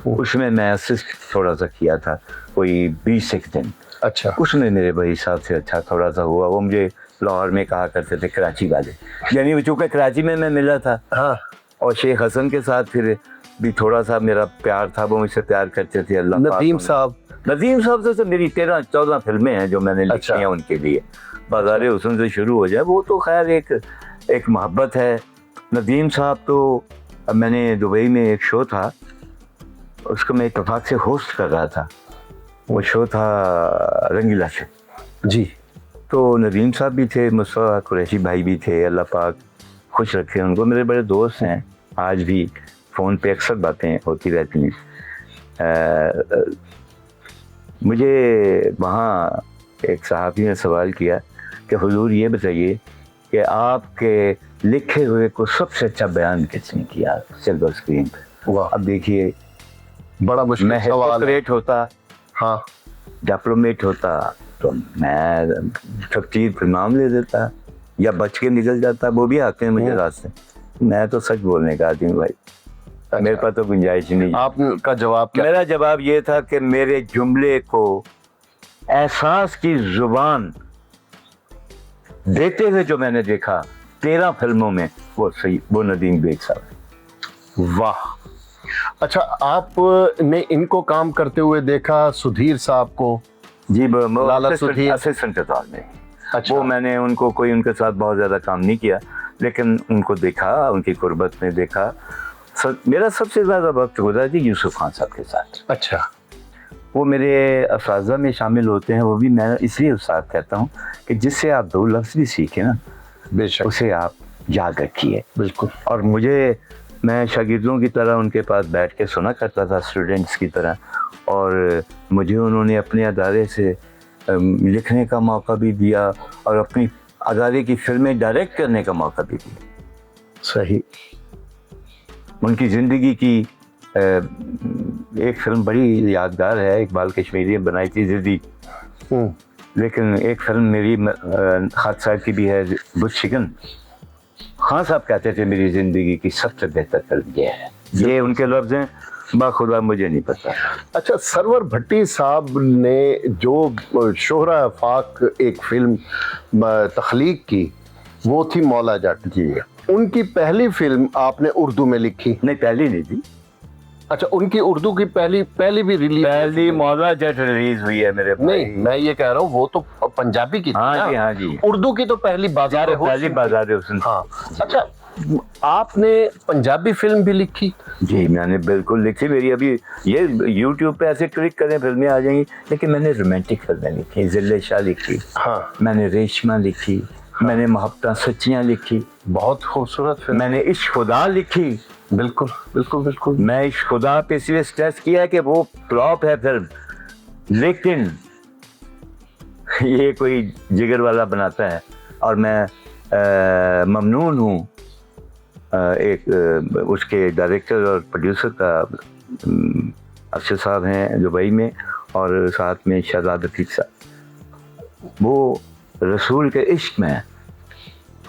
उसमें मैं असिस्ट थोड़ा सा किया था, कोई 20 एक दिन। अच्छा। उसमें मेरे भाई साहब से अच्छा थोड़ा सा हुआ। वो मुझे लाहौर में कहा करते थे कराची वाले, यानी चूँकि कराची में मैं मिला था। हाँ। और शेख हसन के साथ फिर भी थोड़ा सा मेरा प्यार था, वो मुझसे प्यार करते थे। अल्लाह नदीम साहब। नदीम साहब से तो मेरी 13-14 फिल्में हैं जो मैंने लिखी हैं उनके लिए। बाज़ारे हुस्न से शुरू हो जाए, वो तो खैर एक मोहब्बत है। नदीम साहब तो मैंने दुबई में एक शो था, उसको मैं इत्तेफाक से होस्ट कर रहा था। वो शो था रंगीला शो जी। तो नदीम साहब भी थे, मुस्तफ़ा कुरैशी भाई भी थे, अल्लाह पाक खुश रखे उनको। मेरे बड़े दोस्त हैं, आज भी फ़ोन पे अक्सर बातें होती रहती हैं। मुझे वहाँ एक सहाफ़ी ने सवाल किया कि हुजूर ये बताइए कि आपके लिखे हुए को सबसे अच्छा बयान किसने किया सिल्वर स्क्रीन पे? वाह, अब देखिए, बड़ा मुश्किल मैं सवाल है। हिपोक्रेट होता, हाँ, डिप्लोमेट होता, तो मैं तफतीर पर नाम ले देता या बच के निकल जाता। वो भी आते हैं मुझे रास्ते। मैं तो सच बोलने का आदमी भाई, मेरे पास तो गुंजाइश नहीं। आपका जवाब क्या? मेरा जवाब ये था कि मेरे जुमले को एहसास की जुबान देते हुए जो मैंने देखा 13 फिल्मों में, वो सही, वो नदीम बेग साहब। वाह। अच्छा, आपने इनको काम करते हुए देखा, सुधीर साहब को? जी, लाला सुधीर असिस्टेंट के तौर में। अच्छा। वो मैंने उनको कोई उनके साथ बहुत ज़्यादा काम नहीं किया, लेकिन उनको देखा, उनकी कुर्बत में देखा। मेरा सबसे ज़्यादा वक्त गुजरा जी यूसुफ खान साहब के साथ। अच्छा। वो मेरे अफराज़ा में शामिल होते हैं। वो भी मैं इसलिए उस्ताद कहता हूँ कि जिससे आप 2 लफ्ज़ भी सीखें ना, बेशक, उसे आप याद रखिए। बिल्कुल। और मैं शागिर्दों की तरह उनके पास बैठ के सुना करता था, स्टूडेंट्स की तरह। और मुझे उन्होंने अपने अदारे से लिखने का मौका भी दिया और अपनी अदारे की फिल्में डायरेक्ट करने का मौका भी दिया। सही। उनकी ज़िंदगी की एक फिल्म बड़ी यादगार है, इकबाल कश्मीरी ने बनाई थी, ज़िद्दी। लेकिन एक फिल्म मेरी खान साहब की भी है, बुश चिकन। खान साहब कहते थे मेरी ज़िंदगी की सबसे बेहतर फिल्म ये है। ये उनके लफ्ज़ हैं, बाखुदा मुझे नहीं पता। अच्छा, सरवर भट्टी साहब ने जो शोहरा फाक एक फिल्म तख्लीक की, वो थी मौला जट जी। उनकी पहली फिल्म आपने उर्दू में लिखी? नहीं, पहली नहीं थी। अच्छा, उनकी उर्दू की पहली भी रिलीज? पहली मौला जट रिलीज हुई है मेरे भाई। नहीं, मैं ये कह रहा हूँ, वो तो पंजाबी की थी। हाँ जी, हाँ जी। उर्दू की तो पहली बाजार हुस्न। हाँ। अच्छा, आपने पंजाबी फिल्म भी लिखी? जी, मैंने बिल्कुल लिखी। मेरी अभी ये YouTube पे ऐसे क्लिक करें फिल्में आ जाएंगी। लेकिन मैंने रोमांटिक फिल्में लिखी, जिले शाह लिखी, हाँ, मैंने रेशमा लिखी, मैंने मोहब्बत सच्चियाँ लिखी, बहुत खूबसूरत फिल्म। मैंने इश्क खुदा लिखी। बिल्कुल बिल्कुल बिल्कुल। मैं इश्क खुदा पे इसलिए स्ट्रेस किया कि वो फ्लॉप है फिल्म, लेकिन ये कोई जिगर वाला बनाता है। और मैं ममनून हूँ एक उसके डायरेक्टर और प्रोड्यूसर का, अफसर साहब हैं दुबई में, और साथ में शहजाद रफीक साहब। वो रसूल के इश्क में,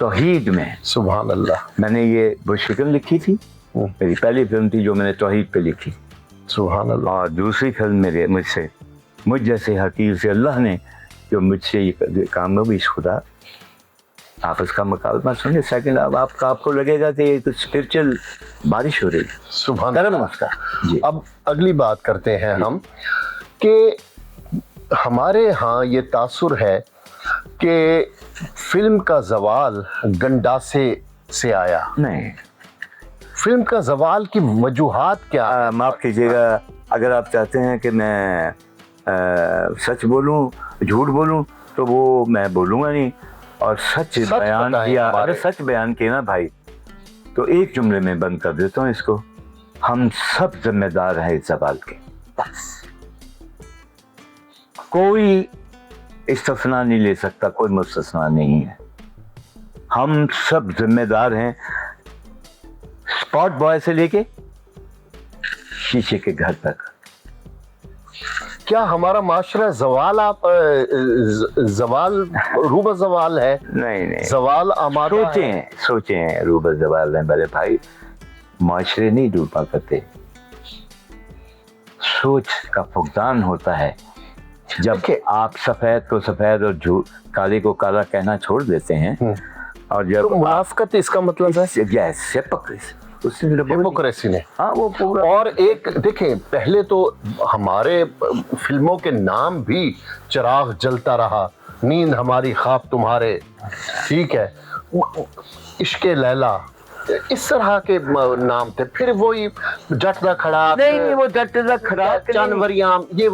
तौहीद में, सुभान अल्लाह। मैंने ये बुशफिकन लिखी थी, मेरी पहली फिल्म थी जो मैंने तौहीद पे लिखी। सुभान अल्लाह। और दूसरी फिल्म मुझ जैसे हकीर से अल्लाह ने जो मुझसे ये काम में भी इश्क खुदा, आप इसका मुकाबला सुनिए। सेकंड, अब आपको लगेगा कि ये तो स्पिरिचुअल बारिश हो रही है। सुभान। नमस्कार जी। अब अगली बात करते हैं हम कि हमारे यहाँ ये तासुर है कि फिल्म का जवाल गंडासे से आया। नहीं, फिल्म का जवाल की वजूहात क्या? माफ़ कीजिएगा, अगर आप चाहते हैं कि मैं सच बोलूं, झूठ बोलूं, तो वो मैं बोलूँगा नहीं। और सच बयान किया, अगर सच बयान किया ना भाई, तो एक जुमले में बंद कर देता हूँ इसको, हम सब जिम्मेदार हैं इस सवाल के, बस। कोई इस्तिस्ना नहीं ले सकता, कोई मुस्तस्ना नहीं है, हम सब जिम्मेदार हैं, स्पॉट बॉय से लेके शीशे के घर तक। क्या हमारा माशरा जवाल आप जवाल रूबा जवाल है? नहीं जवाल आमादा सोचे हैं रूबा जवाल है बड़े भाई, माशरे नहीं डूबा करते, सोच का फुकदान होता है जब आप सफेद को सफेद और काले को काला कहना छोड़ देते हैं। और जब तो मुनाफकत इसका मतलब है हिपोक्रेसी ने, हाँ वो पूरा। और एक देखें, पहले तो हमारे फिल्मों के नाम भी चिराग जलता रहा, नींद हमारी ख्वाब तुम्हारे, ठीक है, इश्के लैला, इस तरह के नाम थे। फिर वही जटदा खड़ा, नहीं वो जटदा खड़ा, जानवरियाम, ये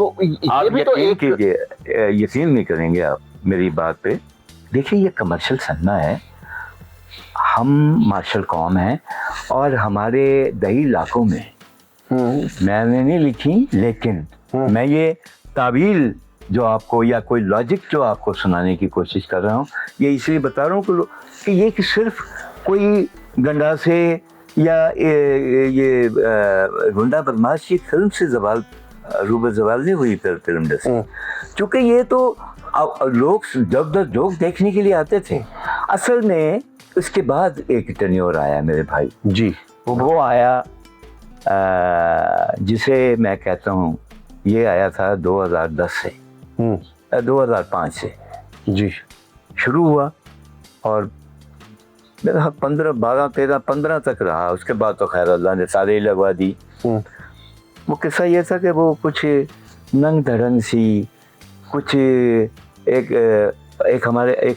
भी तो एक, यकीन नहीं करेंगे आप मेरी बात पे। देखिए ये कमर्शियल सन्ना है, हम मार्शल कौम हैं और हमारे दही इलाकों में मैंने नहीं लिखी, लेकिन मैं ये तावील जो आपको या कोई लॉजिक जो आपको सुनाने की कोशिश कर रहा हूँ, ये इसलिए बता रहा हूँ कि ये कि सिर्फ कोई गंडा से या ये गुंडा बदमाश की फिल्म से रूबा जवाल नहीं हुई फिल्म इंडस्ट्री, चूँकि ये तो लोग जब जोक देखने के लिए आते थे। असल में उसके बाद एक टेन्योर आया मेरे भाई जी, वो आया जिसे मैं कहता हूँ, ये आया था 2010 से 2005 से जी शुरू हुआ और मेरा 15, 12, 13, 15 तक रहा। उसके बाद तो खैर अल्लाह ने सारे लगवा दी। वो किस्सा ये था कि वो कुछ नंग धड़ंग सी, कुछ एक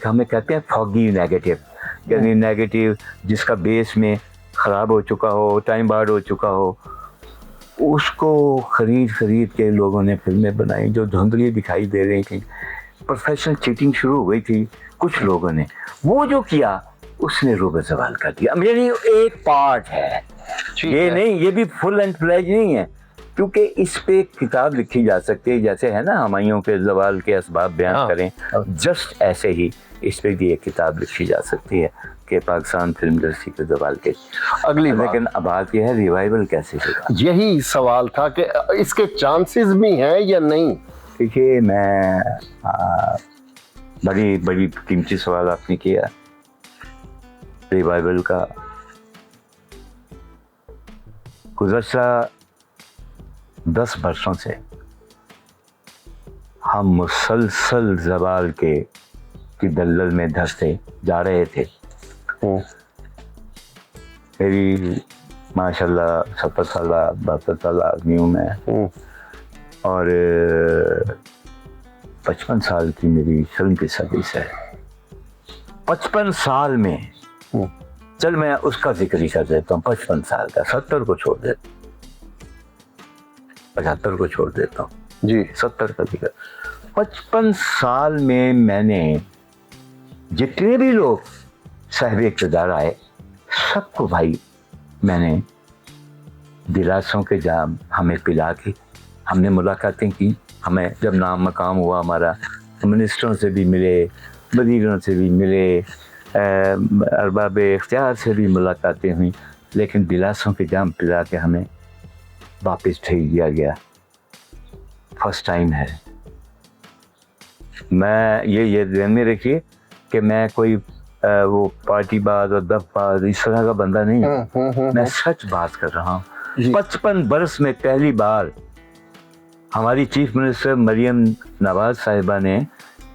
हमें कहते हैं फॉगी नेगेटिव, यानी नेगेटिव जिसका बेस में ख़राब हो चुका हो, टाइम बार्ड हो चुका हो, उसको खरीद के लोगों ने फिल्में बनाई जो धुंधली दिखाई दे रही थी। प्रोफेशनल चीटिंग शुरू हो गई थी कुछ लोगों ने, वो जो किया उसने रूबा जवाल कर दिया। मेरी एक पार्ट है ये, नहीं ये भी फुल एंड फ्लेज नहीं है, क्योंकि इस पे किताब लिखी जा सकती है, जैसे है ना हुमायूं के जवाल के असबाब बयान करें, जस्ट ऐसे ही इस पे भी एक किताब लिखी जा सकती है कि पाकिस्तान फिल्म इंडस्ट्री के जवाल के अगली। लेकिन अब बात यह है रिवाइवल कैसे होगा, यही सवाल था कि इसके चांसेस भी हैं या नहीं। देखिए मैं बड़ी कीमती सवाल आपने किया रिवाइवल का। गुज़श्ता 10 वर्षों से हम मुसलसल जवाल की दलदल में धंसते जा रहे थे। मेरी माशाल्लाह 70 साल 72 साल आदमी हूँ मैं, और 55 साल की मेरी फिल्म की सर्विस है। 55 साल में चल मैं उसका जिक्र ही कर देता हूँ, 55 साल का, 70 को छोड़ देता, 75 को छोड़ देता हूँ जी, 70 का जिक्र। 55 साल में मैंने जितने भी लोग साहिब इक़्तिदार आए सबको भाई मैंने दिलासों के जाम हमें पिला के हमने मुलाकातें की। हमें जब नाम मकाम हुआ हमारा, मिनिस्टरों से भी मिले, वज़ीरों से भी मिले, अरबाब इख्तियार से भी मुलाकातें हुई, लेकिन दिलासों के जाम पिला के हमें वापस भेज दिया गया। फर्स्ट टाइम है। मैं ये ध्यान में रखिए कि मैं कोई वो पार्टी बाज और दफबाज इस तरह का बंदा नहीं हूँ, मैं सच बात कर रहा हूँ। 55 बरस में पहली बार हमारी चीफ मिनिस्टर मरियम नवाज साहिबा ने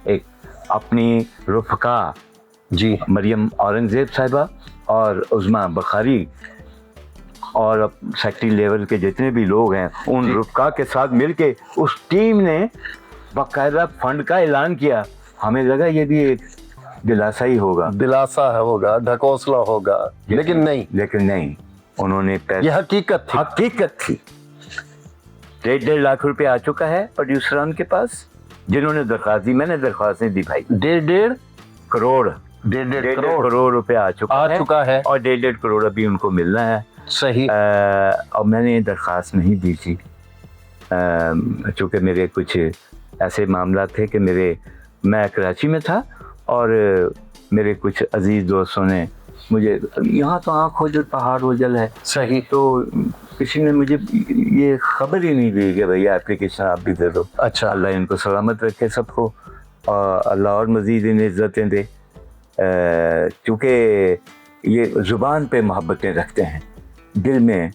एक अपनी रुफ़का जी मरियम औरंगज़ेब साहिबा और उज़मा बुखारी और सेक्रेटरी लेवल के जितने भी लोग हैं उन रुफ़का के साथ मिलके उस टीम ने बाकायदा फंड का ऐलान किया। हमें लगा ये भी एक दिलासा ही होगा, दिलासा होगा, ढकोसला होगा, लेकिन नहीं उन्होंने ये हकीकत थी। 1.5 लाख रुपए आ चुका है प्रोड्यूसरान के पास, जिन्होंने दरख्वास्त दी, मैंने दरख्वास्त नहीं दी भाई। 1.5 करोड़ 1.5 करोड़ रुपए आ चुका है और 1.5 करोड़ अभी उनको मिलना है। सही। और मैंने दरख्वास्त नहीं दी थी चूँकि मेरे कुछ ऐसे मामला थे कि मैं कराची में था और मेरे कुछ अजीज़ दोस्तों ने मुझे, यहाँ तो आँख ओझल पहाड़ ओझल है, सही। तो किसी ने मुझे ये खबर ही नहीं दी कि भैया एप्लीकेशन आप भी दे दो। अच्छा। अल्लाह इनको सलामत रखे सबको, और अल्लाह और मज़ीद इन्हें इज़्ज़तें दे, क्योंकि ये ज़ुबान पे मोहब्बतें रखते हैं, दिल में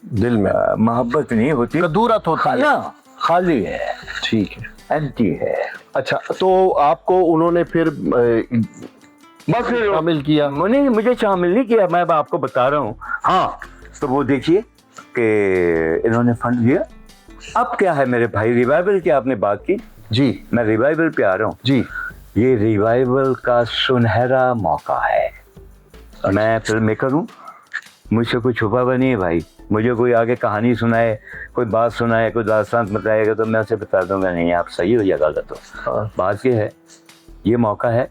मोहब्बत नहीं होती, कदूरत होती है, खाली है। ठीक है, एम्प्टी है। अच्छा, तो आपको उन्होंने फिर बस शामिल किया? मुझे शामिल नहीं किया, मैं आपको बता रहा हूँ। हाँ, तो वो देखिए कि इन्होंने फंड दिया। अब क्या है मेरे भाई, रिवाइवल की आपने बात की जी, मैं रिवाइवल पे आ रहा हूँ जी। ये रिवाइवल का सुनहरा मौका है। मैं फिल्म मेकर हूँ, मुझसे कोई छुपा हुआ नहीं है भाई। मुझे कोई आगे कहानी सुनाए, कोई बात सुनाए, कोई दास्तान बताएगा तो मैं उसे बता दूंगा नहीं आप सही हो या गलत हो। बात ये है, ये मौका है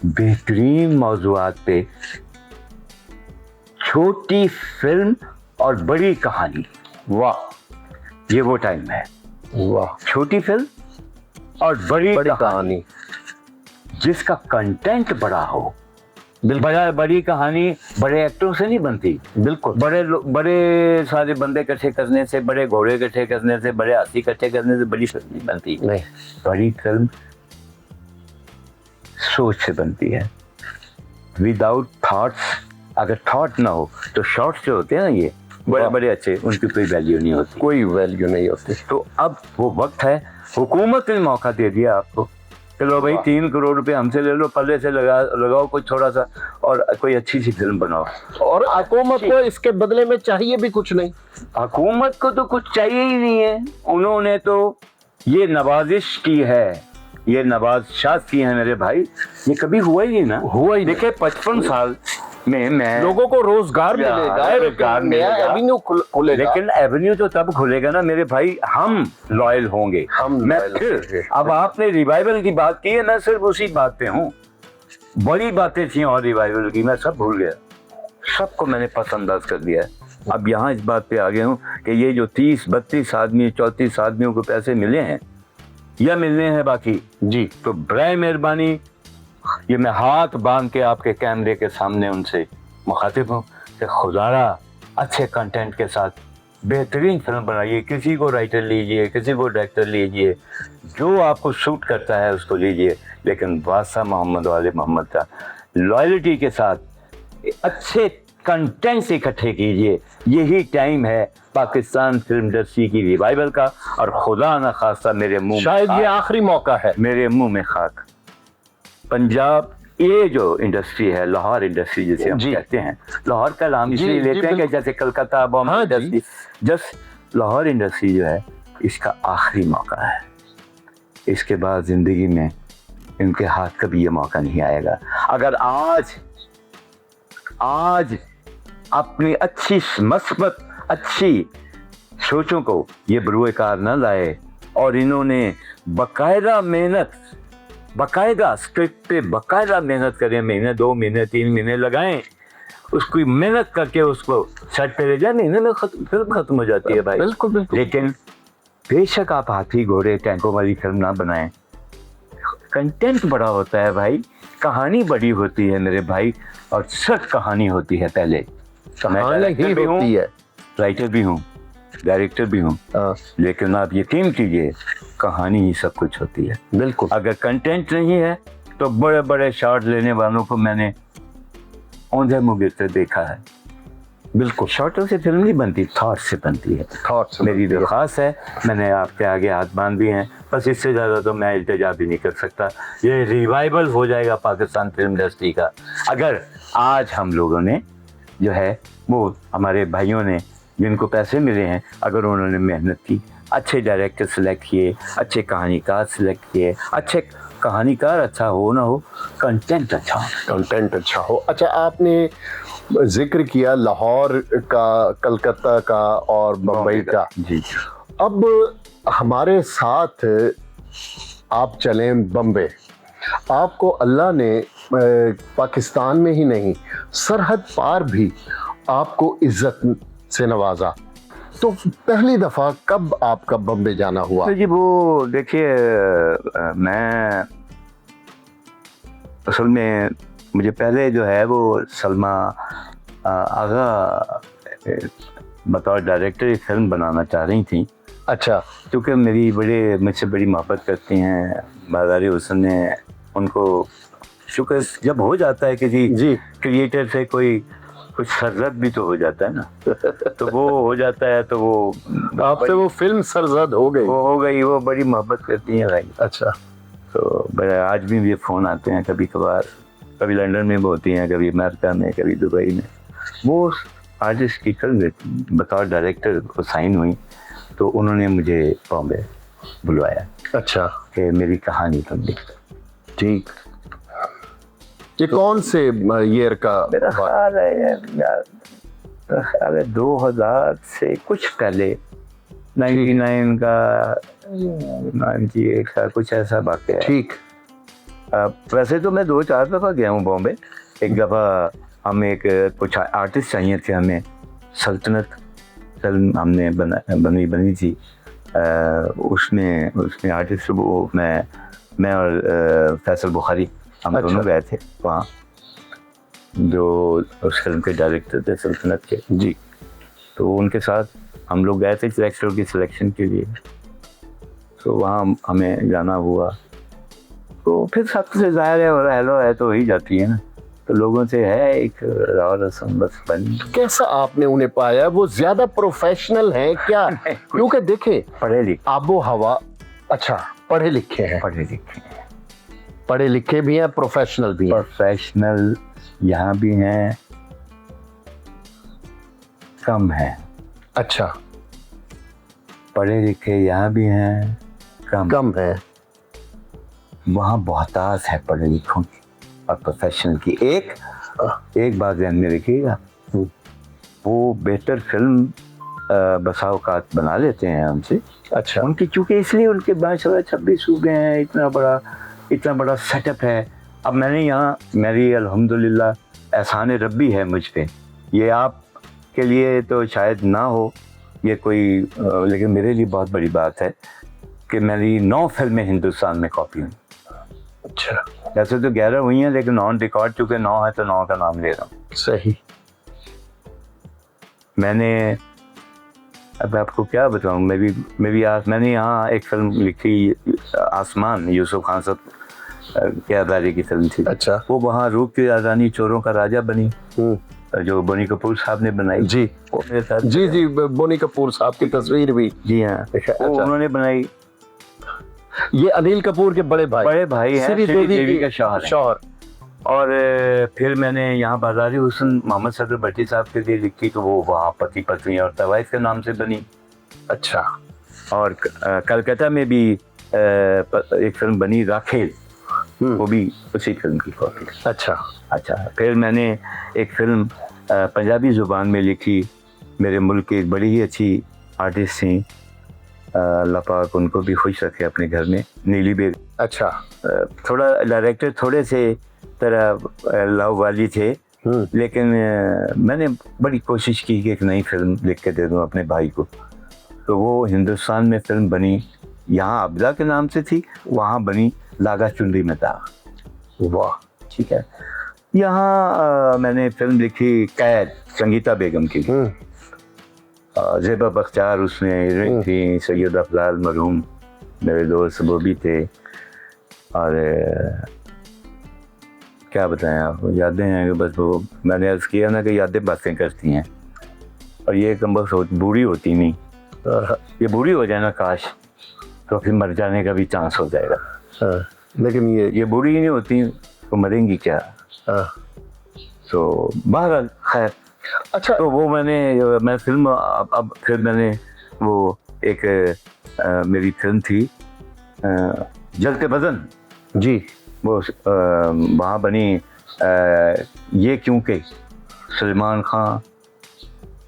बेहतरीन मौज़ूआत पे छोटी फिल्म और बड़ी कहानी। वाह, ये वो टाइम है। वाह, छोटी फिल्म और बड़ी कहानी जिसका कंटेंट बड़ा हो। बड़ी कहानी बड़े एक्टरों से नहीं बनती, बिल्कुल। बड़े सारे बंदे इकट्ठे करने से, बड़े घोड़े इकट्ठे करने से, बड़े हाथी इकट्ठे करने से बड़ी फिल्म नहीं बनती। नहीं, बड़ी फिल्म सोच से बनती है, विदाउट थॉट्स। अगर थॉट ना हो तो शॉर्ट्स जो होते हैं ना, ये बड़े बड़े अच्छे, उनकी कोई वैल्यू नहीं होती, कोई वैल्यू नहीं होती। तो अब वो वक्त है, हुकूमत ने मौका दे दिया आपको, चलो भाई 3 करोड़ रुपए हमसे ले लो, पल्ले से लगाओ कुछ थोड़ा सा और कोई अच्छी सी फिल्म बनाओ। और हुकूमत को इसके बदले में चाहिए भी कुछ नहीं। हुकूमत को तो कुछ चाहिए ही नहीं है, उन्होंने तो ये नवाजिश की है, ये नवाज़शात की है मेरे भाई। ये कभी हुआ ही नहीं ना, हुआ ही। देखिए 55 साल में मैं लोगों को रोजगार मिलेगा, नया एवेन्यू खुलेगा। लेकिन एवेन्यू तो तब खुलेगा ना मेरे भाई, हम लॉयल होंगे। मैं फिर अब आपने रिवाइवल की बात की है, मैं सिर्फ उसी बात पे हूँ। बड़ी बातें थी और रिवाइवल की मैं सब भूल गया, सबको मैंने पसंदाज कर दिया है। अब यहाँ इस बात पे आ गया हूँ कि ये जो 30-32 आदमी 34 आदमियों को पैसे मिले हैं या मिलने हैं बाकी जी, तो बराए मेहरबानी ये मैं हाथ बांध के आपके कैमरे के सामने उनसे मुखातिब हूँ कि खुदारा अच्छे कंटेंट के साथ बेहतरीन फिल्म बनाइए। किसी को राइटर लीजिए, किसी को डायरेक्टर लीजिए, जो आपको सूट करता है उसको लीजिए, लेकिन बादशाह मोहम्मद वाले मोहम्मद का लॉयल्टी के साथ अच्छे कंटेंट्स इकट्ठे कीजिए। यही टाइम है पाकिस्तान फिल्म इंडस्ट्री की रिवाइवल का, और खुदा ना खास्ता मेरे मुंह, शायद ये आखिरी मौका है, मेरे मुंह में खाक। पंजाब ये जो इंडस्ट्री है, लाहौर इंडस्ट्री जिसे हम कहते हैं, लाहौर का नाम इसलिए लेते हैं कि जैसे Calcutta Bombay industry, just Lahore industry जो है इसका आखिरी मौका है। इसके बाद जिंदगी में इनके हाथ कभी ये मौका नहीं आएगा। अगर आज अपनी अच्छी मस्बत अच्छी सोचों को ये बरूए कार न लाए और इन्होंने बाकायदा स्क्रिप्ट पे बाकायदा मेहनत करें, महीने 2 महीने 3 महीने लगाएं, उसकी मेहनत करके उसको सेट पे ले जाए, महीने में फिल्म खत्म हो जाती है भाई। बिल्कुल बिल्कुल। लेकिन बेशक आप हाथी घोड़े टैंकों वाली फिल्म ना बनाएं, कंटेंट बड़ा होता है भाई, कहानी बड़ी होती है मेरे भाई, और सब कहानी होती है। पहले राइटर भी हूँ, डायरेक्टर भी हूँ, लेकिन आप यकीन कीजिए कहानी ही सब कुछ होती है। बिल्कुल। अगर कंटेंट नहीं है तो बड़े बड़े शॉट लेने वालों को मैंने औंधे मुँह गिरते देखा है। बिल्कुल, शॉटों से फिल्म नहीं बनती, थॉट से बनती है। थॉट्स मेरी दरख्वास्त है, मैंने आपके आगे हाथ बांध दिए हैं, बस इससे ज़्यादा तो मैं इल्तिजा भी नहीं कर सकता। ये रिवाइवल हो जाएगा पाकिस्तान फिल्म इंडस्ट्री का अगर आज हम लोगों ने जो है, वो हमारे भाइयों ने जिनको पैसे मिले हैं, अगर उन्होंने मेहनत की, अच्छे डायरेक्टर सेलेक्ट किए, अच्छे कहानीकार सेलेक्ट किए, अच्छे कहानीकार अच्छा हो ना हो, कंटेंट अच्छा हो। अच्छा, आपने जिक्र किया लाहौर का, कलकत्ता का और बम्बई का जी। अब हमारे साथ आप चलें बम्बे, आपको अल्लाह ने पाकिस्तान में ही नहीं, सरहद पार भी आपको इज्जत से नवाजा। तो पहली दफ़ा कब आपका बम्बे जाना हुआ? तो जी वो देखिए, मैं असल में मुझे पहले जो है वो सलमा आगा बतौर डायरेक्टर एक फिल्म बनाना चाह रही थी। अच्छा। क्योंकि मुझसे बड़ी मोहब्बत करती हैं बाज़ारी हुस्न ने उनको, शुक्र जब हो जाता है किसी जी। क्रिएटर से कोई कुछ सरजद भी तो हो जाता है ना तो वो हो जाता है, तो वो आपसे वो फिल्म सरजद हो गई? वो हो गई, वो बड़ी मोहब्बत करती हैं भाई। अच्छा। तो आज भी ये फ़ोन आते हैं कभी कभार, कभी लंदन में भी होती हैं, कभी अमेरिका में, कभी दुबई में। वो आर्टिस्ट की फिल्म बतौर डायरेक्टर को साइन हुई तो उन्होंने मुझे बॉम्बे बुलवाया। अच्छा। कि मेरी कहानी तुम लिख। ठीक। ये कौन से ईयर का? मेरा ख्याल है यार, मेरा ख्याल है 2000 से कुछ पहले, 99 का 98 का कुछ ऐसा वाक़या है। ठीक। वैसे तो मैं 2-4 दफ़ा गया हूँ बॉम्बे। एक दफ़ा हम एक कुछ आर्टिस्ट चाहिए थे हमें, सल्तनत फिल्म हमने बनी थी। उसमें आर्टिस्ट वो मैं और फैसल बुखारी हम अच्छा। दोनों गए थे वहाँ, जो उस फिल्म के डायरेक्टर थे सल्तनत के जी। तो उनके साथ हम लोग गए थे डायरेक्टर की सिलेक्शन के लिए। तो वहाँ हमें जाना हुआ, तो फिर सबसे ज़ाहिर है और हेलो है तो ही जाती है ना, तो लोगों से है एक राव रस्म बस बनी। कैसा आपने उन्हें पाया? वो ज्यादा प्रोफेशनल हैं क्या? क्योंकि देखें, पढ़े लिखे, आबो हवा। अच्छा, पढ़े लिखे हैं? पढ़े लिखे भी हैं, प्रोफेशनल भी हैं? प्रोफेशनल यहाँ भी हैं, कम है। अच्छा। पढ़े लिखे यहाँ भी हैं, कम है। वहाँ बहुतायत है पढ़े लिखों की और प्रोफेशनल की। एक बात ध्यान में रखिएगा, वो बेहतर फिल्म बसा औकात बना लेते हैं हमसे। अच्छा। उनकी चूँकि इसलिए उनके 26 सूबे हैं, इतना बड़ा सेटअप है। अब मैंने यहाँ, मेरी अल्हम्दुलिल्लाह एहसान रब्बी है मुझ पे, ये आप के लिए तो शायद ना हो ये कोई, लेकिन मेरे लिए बहुत बड़ी बात है कि मेरी 9 फिल्में हिंदुस्तान में कॉपी हुई। अच्छा। वैसे तो 11 हुई हैं, लेकिन ऑन रिकॉर्ड चूँकि 9 है तो 9 का नाम ले रहा हूँ। सही। मैंने, अब आपको क्या बताऊँ, मैंने यहाँ एक फिल्म लिखी आसमान, यूसुफ खान साहब के अदारे की फिल्म थी। अच्छा। वो वहाँ रूप की राजधानी चोरों का राजा बनी, जो बोनी कपूर साहब ने बनाई। जी। वो मेरे साथ, जी, बोनी कपूर साहब की तस्वीर भी। जी हाँ, वो उन्होंने बनाई। ये अनिल कपूर के बड़े भाई हैं, श्री देवी का शौहर। और फिर मैंने यहाँ बाज़ारी हुस्न मोहम्मद सदर भट्टी साहब के लिए लिखी, तो वो वहाँ पति पत्नी और तवाइफ के नाम से बनी। अच्छा। और कलकत्ता में भी एक फिल्म बनी राखेल, वो भी उसी फिल्म की कॉपी। अच्छा। फिर मैंने एक फिल्म पंजाबी ज़ुबान में लिखी, मेरे मुल्क की एक बड़ी ही अच्छी आर्टिस्ट थी, अल्लाह पाक उनको भी खुश रखे अपने घर में, नीली बेग। अच्छा। थोड़ा डायरेक्टर थोड़े से तरह लव वाली थे, लेकिन मैंने बड़ी कोशिश की कि एक नई फिल्म लिख के दे दूँ अपने भाई को। तो वो हिंदुस्तान में फिल्म बनी, यहाँ अब्दा के नाम से थी, वहाँ बनी लागा चुनरी में दाग। वाह। ठीक है। यहाँ मैंने फिल्म लिखी कैद, संगीता बेगम की। ज़ेबा बख्तियार उसमें हीरोइन थी, सैयद अफजाल मरहूम मेरे दोस्त वो भी थे। और क्या बताएं आपको, यादें हैं कि बस वो मैंने अर्ज़ किया ना कि यादें बातें करती हैं, और ये कम बस बूढ़ी होती नहीं। ये बूढ़ी हो जाए ना काश, तो फिर मर जाने का भी चांस हो जाएगा। लेकिन ये बूढ़ी ही नहीं होती तो मरेंगी क्या। तो बहरहाल खैर। अच्छा। तो वो मैं फिल्म अब फिर मैंने वो एक मेरी फिल्म थी जलते बदन जी, वो वहाँ बनी। ये क्योंकि सलमान खान,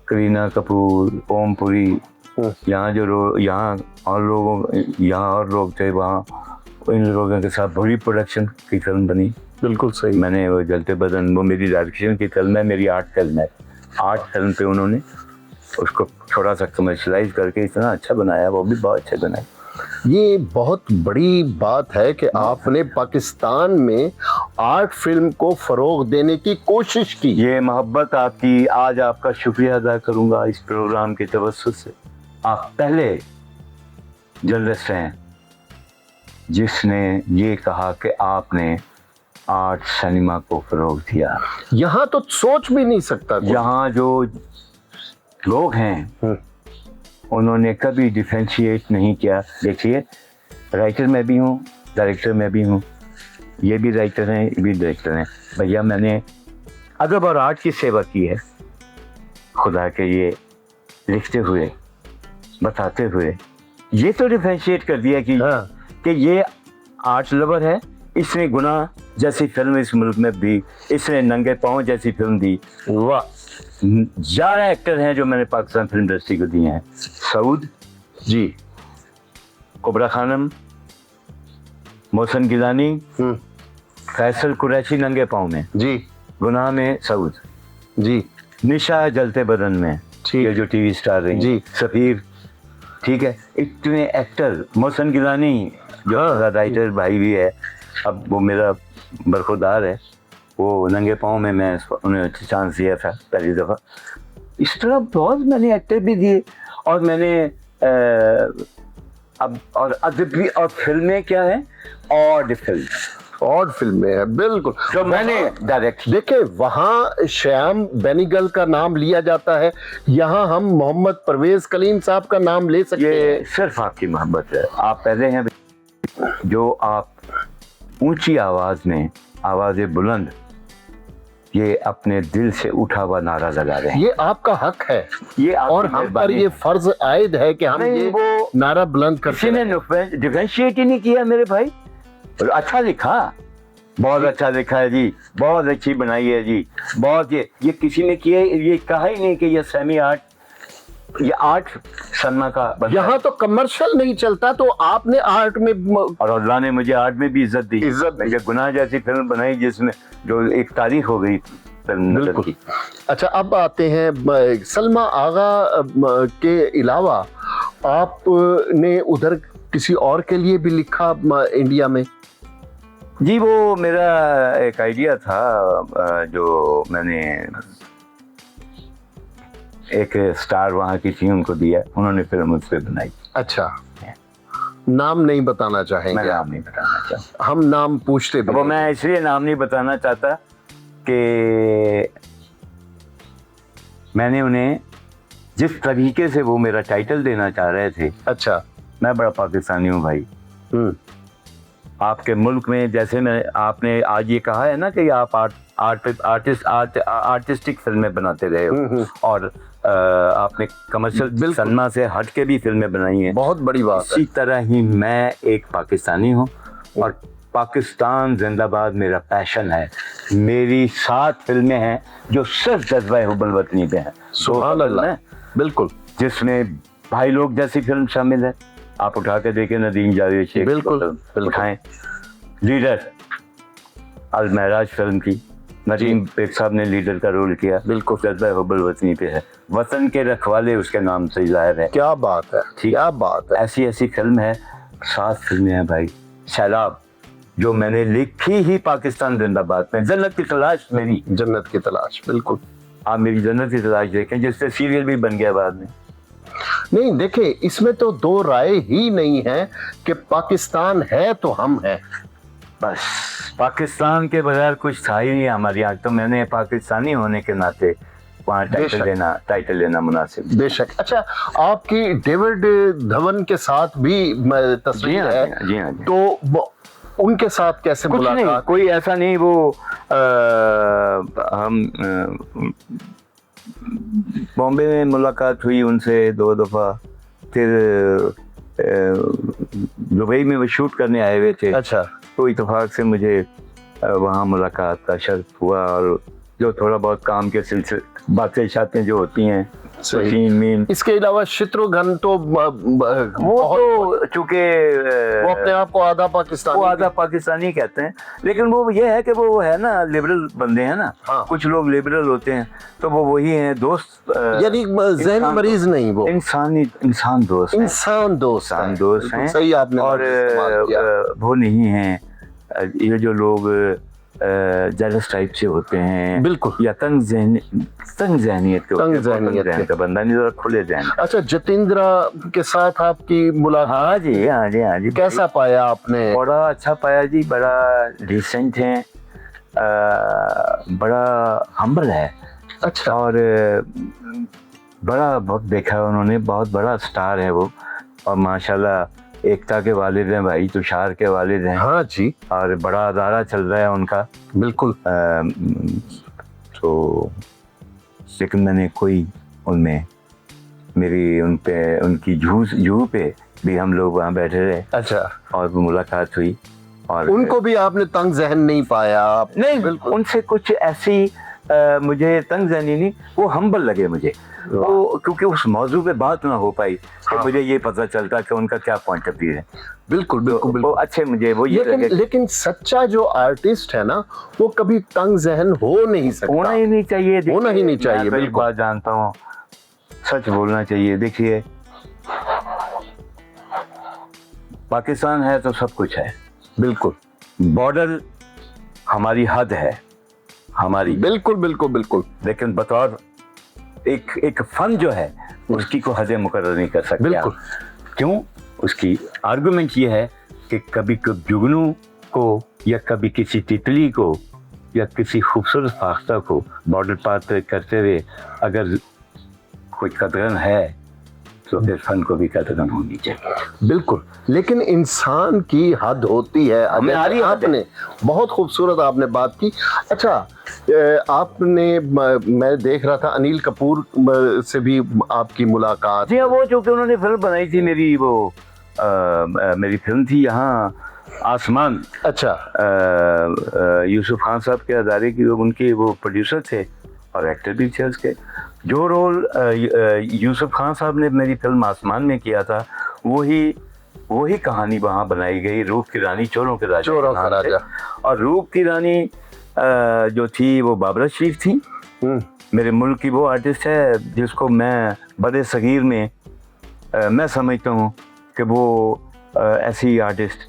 करीना कपूर, ओम पुरी, यहाँ यहाँ और लोग थे, वहाँ इन लोगों के साथ बड़ी प्रोडक्शन की फिल्म बनी। बिल्कुल सही। मैंने वो जलते बदन, वो मेरी डायरेक्शन की फिल्म है, मेरी आर्ट फिल्म है। आर्ट फिल्म पे उन्होंने उसको थोड़ा सा कमर्शलाइज करके इतना अच्छा बनाया, वो भी बहुत अच्छे बनाए। ये बहुत बड़ी बात है कि आपने पाकिस्तान में आर्ट फिल्म को फरोग देने की कोशिश की। ये मोहब्बत आपकी, आज आपका शुक्रिया अदा करूंगा इस प्रोग्राम के तवज्जुह से। आप पहले जर्नलिस्ट हैं जिसने ये कहा कि आपने आर्ट सिनेमा को फरोग दिया। यहाँ तो सोच भी नहीं सकता कोई। यहाँ जो लोग हैं उन्होंने कभी डिफरेंशिएट नहीं किया। देखिए, राइटर मैं भी हूँ, डायरेक्टर मैं भी हूँ, ये भी राइटर हैं, ये भी डायरेक्टर हैं। भैया मैंने अदब और आर्ट की सेवा की है, खुदा के ये लिखते हुए, बताते हुए ये तो डिफरेंशिएट कर दिया कि ये आर्ट लवर है, इसने गुनाह जैसी फिल्म इस मुल्क में भी, इसने नंगे पाँव जैसी फिल्म दी। वाह, 11 एक्टर हैं जो मैंने पाकिस्तान फिल्म इंडस्ट्री को दिए हैं। सऊद जी, कुबरा खानम, मोहसिन गिलानी, फैसल कुरैशी नंगे पाँव में, जी, गुनाह में सऊद, जी, निशा जलते बदन में, ये जो टीवी स्टार रही, जी, सफीर, ठीक है, इतने एक्टर। मोहसिन गिलानी जो राइटर भाई भी है, अब वो मेरा बरखुरदार है, वो नंगे पाँव में मैं उन्हें चांस दिया था पहली दफ़ा। इस तरह बहुत मैंने एक्टर भी दिए, और मैंने अब और अदब भी, और फिल्में क्या है, और फिल्में है, बिल्कुल। जो मैंने डायरेक्ट। देखे, वहाँ श्याम बेनीगल का नाम लिया जाता है, यहाँ हम मोहम्मद परवेज कलीम साहब का नाम ले सकते हैं। ये सिर्फ आपकी मोहब्बत है। आप पहले हैं जो आप ऊंची आवाज में, आवाज़ बुलंद, ये अपने दिल से उठा हुआ नारा लगा रहे हैं। ये आपका हक है, ये और हम पर ये फर्ज आयद है कि हम ये वो नारा बुलंद करते हैं। किसी ने डिफरेंशिएट ही नहीं किया मेरे भाई। अच्छा लिखा, बहुत अच्छा लिखा है जी, बहुत अच्छी बनाई है जी, बहुत ये किसी ने किया, ये कहा ही नहीं कि ये सेमी आर्ट, ये आर्ट सन्ना का बंदा। यहाँ तो कमर्शियल नहीं चलता, तो आपने आर्ट में, और अल्लाह ने मुझे आर्ट में भी इज्जत दी। ये गुनाह जैसी फिल्म बनाई जिसमें जो एक तारीख हो गई फिल्म की। अच्छा, अब आते हैं सलमा आगा के अलावा आपने उधर किसी और के लिए भी लिखा इंडिया में? जी, वो मेरा एक आइडिया था जो मैंने एक स्टार वहाँ की थी उनको दिया, उन्होंने फिर मुझसे बनाई। अच्छा, नाम नहीं बताना चाहेंगे? मैं नाम नहीं बताना चाहता। हम नाम पूछते भी वो मैं इसलिए नाम नहीं बताना चाहता कि मैंने उन्हें जिस तरीके से वो मेरा टाइटल देना चाह रहे थे। अच्छा, मैं बड़ा पाकिस्तानी हूँ भाई। आपके मुल्क में जैसे मैं, आपने आज ये कहा है ना कि आप आर्टिस्टिक फिल्में बनाते रहे हो, और आपने कमर्शियल सिनेमा से हट के भी फिल्में बनाई हैं, बहुत बड़ी बात है। इसी तरह ही मैं एक पाकिस्तानी हूँ, और पाकिस्तान जिंदाबाद मेरा पैशन है। मेरी 7 फिल्में हैं जो सिर्फ जज्बा हुब्बुल वतनी पे हैं। सुभान अल्लाह, बिल्कुल, जिसमें भाई लोग जैसी फिल्म शामिल है, आप उठा के देखें, नदीम जावेद शेख, बिल्कुल उठाएं। लीडर अल महराज फिल्म की, नदीम बेग साहब ने लीडर का रोल किया, बिल्कुल, जज्बा हुब्बुल वतनी पे है। वतन के रखवाले उसके नाम से जाहिर है। क्या बात है, क्या बात है। ऐसी ऐसी फिल्म है, 7 फिल्में हैं भाई। सैलाब जो मैंने लिखी ही पाकिस्तान जिंदाबाद में। जन्नत की तलाश, मेरी जन्नत की तलाश, बिल्कुल। आप मेरी जन्नत की तलाश देखें, जिससे सीरियल भी बन गया बाद में। नहीं, देखें, इसमें तो दो राय ही नहीं है कि पाकिस्तान है तो हम हैं। बस पाकिस्तान के बगैर कुछ था ही नहीं हमारी आँख। तो मैंने पाकिस्तानी होने के नाते वहाँ टाइटल लेना मुनासिब। बेशक। अच्छा, आपकी डेविड धवन के साथ भी तस्वीर है। जी हाँ। तो उनके साथ कैसे मुलाकात? कोई ऐसा नहीं, वो हम बॉम्बे में मुलाकात हुई उनसे 2 दफ़ा, फिर दुबई में वो शूट करने आए हुए थे। अच्छा, तो इत्तेफाक से मुझे वहाँ मुलाकात का शर्फ हुआ, और जो थोड़ा बहुत काम के सिलसिले बातें शातें जो होती हैं सही। Scene mean. इसके अलावा शत्रुघ्न तो वो तो चूंकि वो अपने आप को आधा वो पाकिस्तानी आधा पाकिस्तानी कहते हैं, लेकिन वो ये है कि वो है ना लिबरल बंदे हैं ना। हाँ। कुछ लोग लिबरल होते हैं तो वो वही हैं दोस्त, यानी जहनी इंसान मरीज नहीं, वो इंसान दोस्त हैं। इंसान दोस्त इंसान हैं। दोस्त बिल्कुल हैं। सही आपने और लफ्ज़ इस्तेमाल किया। वो नहीं हैं ये जो लोग जेलस टाइप से होते हैं, बिल्कुल। या तंग जहनियत के होते हैं। तंग जहनियत जहन का बंदा नहीं, जरा खुले जहन का। अच्छा, जतेंद्र के साथ आपकी मुलाकात हाँ जी, हाँ जी, हाँ जी। कैसा पाया आपने? बड़ा अच्छा पाया जी, बड़ा डिसेंट है, बड़ा हम्बल है। अच्छा। और बड़ा बहुत देखा है उन्होंने, बहुत बड़ा स्टार है वो। और माशाल्लाह एकता के वालिद हैं भाई, तुषार के वालिद हैं। हाँ जी, और बड़ा अदारा चल रहा है उनका। बिल्कुल। तो लेकिन मैंने कोई उनमें मेरी उन पे उनकी जू पे भी हम लोग वहाँ बैठे रहे अच्छा, और मुलाकात हुई। और उनको भी आपने तंग जहन नहीं पाया आप? नहीं, बिल्कुल। उनसे कुछ ऐसी मुझे तंग जहनी नहीं, वो हम्बल लगे मुझे। वो क्योंकि उस मौजू पे बात ना हो पाई कि हाँ। मुझे ये पता चलता कि उनका क्या पॉइंट ऑफ व्यू है। बिल्कुल बिल्कुल वो बिल्कुल। अच्छे मुझे वो ये लगे। लेकिन सच्चा जो आर्टिस्ट है ना, वो कभी तंग जहन हो नहीं सकता। होना ही नहीं चाहिए। होना ही नहीं चाहिए, मैं तो एक बिल्कुल। बात जानता हूँ, सच बोलना चाहिए। देखिए, पाकिस्तान है तो सब कुछ है। बिल्कुल बॉर्डर हमारी हद है, हमारी। बिल्कुल बिल्कुल बिल्कुल। लेकिन बतौर एक फन जो है उसकी को हदें मुकर्रर नहीं कर सकते। बिल्कुल। क्यों? उसकी आर्गुमेंट ये है कि कभी जुगनू को या कभी किसी तितली को या किसी खूबसूरत फाख्ता को बॉर्डर पार करते हुए अगर कोई कदरन है तो फिर फन को भी कदरन होनी चाहिए। बिल्कुल, लेकिन इंसान की हद होती है। हमारी हद आपने बहुत खूबसूरत आपने बात की। अच्छा, आपने मैं देख रहा था अनिल कपूर से भी आपकी मुलाकात। जी हाँ, वो जो कि उन्होंने फिल्म बनाई थी मेरी, वो मेरी फिल्म थी यहाँ आसमान। अच्छा। यूसुफ खान साहब के अदारे की, उनके वो प्रोड्यूसर थे और एक्टर भी थे उसके। जो रोल यूसुफ खान साहब ने मेरी फिल्म आसमान में किया था, वही कहानी वहाँ बनाई गई। रूप की रानी, चोरों के राजा। चोरों का राजा। और रूप की रानी जो थी वो बाबरा शरीफ थी। मेरे मुल्क की वो आर्टिस्ट है जिसको मैं बड़े सगीर में मैं समझता हूँ कि वो ऐसी आर्टिस्ट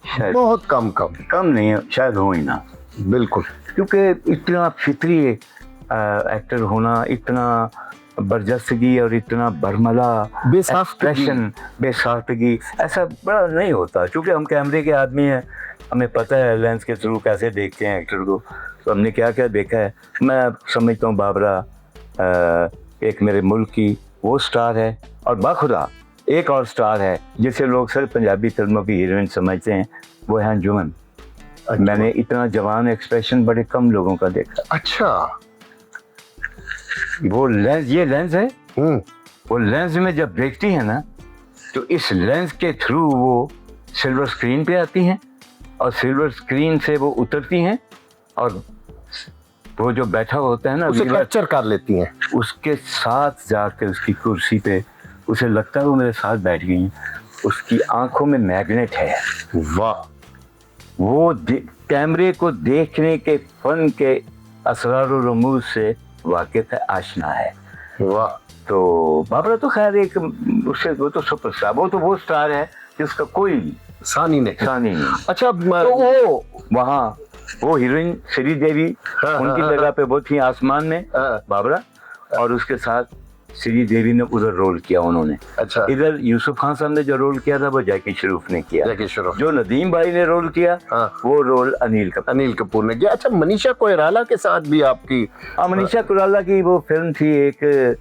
शायद बहुत कम नहीं है, शायद हो ही ना। बिल्कुल। क्योंकि इतना फितरी एक्टर होना, इतना बरजस्तगी और इतना बरमला बेसाख्तगी ऐसा बड़ा नहीं होता। क्योंकि हम कैमरे के आदमी हैं, हमें पता है लेंस के थ्रू कैसे देखते हैं एक्टर को। तो हमने क्या क्या देखा है। मैं समझता हूँ बाबरा एक मेरे मुल्क की वो स्टार है। और बाखुदा एक और स्टार है जिसे लोग सिर्फ पंजाबी फिल्मों की हीरोइन समझते हैं, वो है अंजुमन। अच्छा। मैंने इतना जवान एक्सप्रेशन बड़े कम लोगों का देखा। अच्छा। वो लेंस, ये लेंस है, वो लेंस में जब देखती है ना, तो इस लेंस के थ्रू वो सिल्वर स्क्रीन पे आती हैं और सिल्वर स्क्रीन से वो उतरती हैं और वो जो बैठा होता है ना, उसे कैप्चर कर लेती हैं। उसके साथ जाकर उसकी कुर्सी पे उसे लगता है वो मेरे साथ बैठ गई हैं। उसकी आंखों में मैग्नेट है। वाह। वो कैमरे को देखने के फन के असरार और रमूज से वाकिफ है, आशना है। वाह। तो बाबरा तो खैर एक उससे वो तो सुपरस्टार, वो स्टार है जिसका कोई सानी नहीं। अच्छा, तो वो वहाँ वो हीरोइन श्री देवी, उनकी जगह पे वो थी आसमान में बाबरा, और उसके साथ श्री देवी ने उधर रोल किया उन्होंने। अच्छा। इधर यूसुफ खान साहब ने जो रोल किया था वो जैकी श्रॉफ ने किया। जैकी श्रॉफ। जो नदीम भाई ने रोल किया वो रोल अनिल कपूर ने किया। अच्छा, मनीषा कोइराला के साथ भी आपकी? मनीषा कोइराला की वो फिल्म थी एक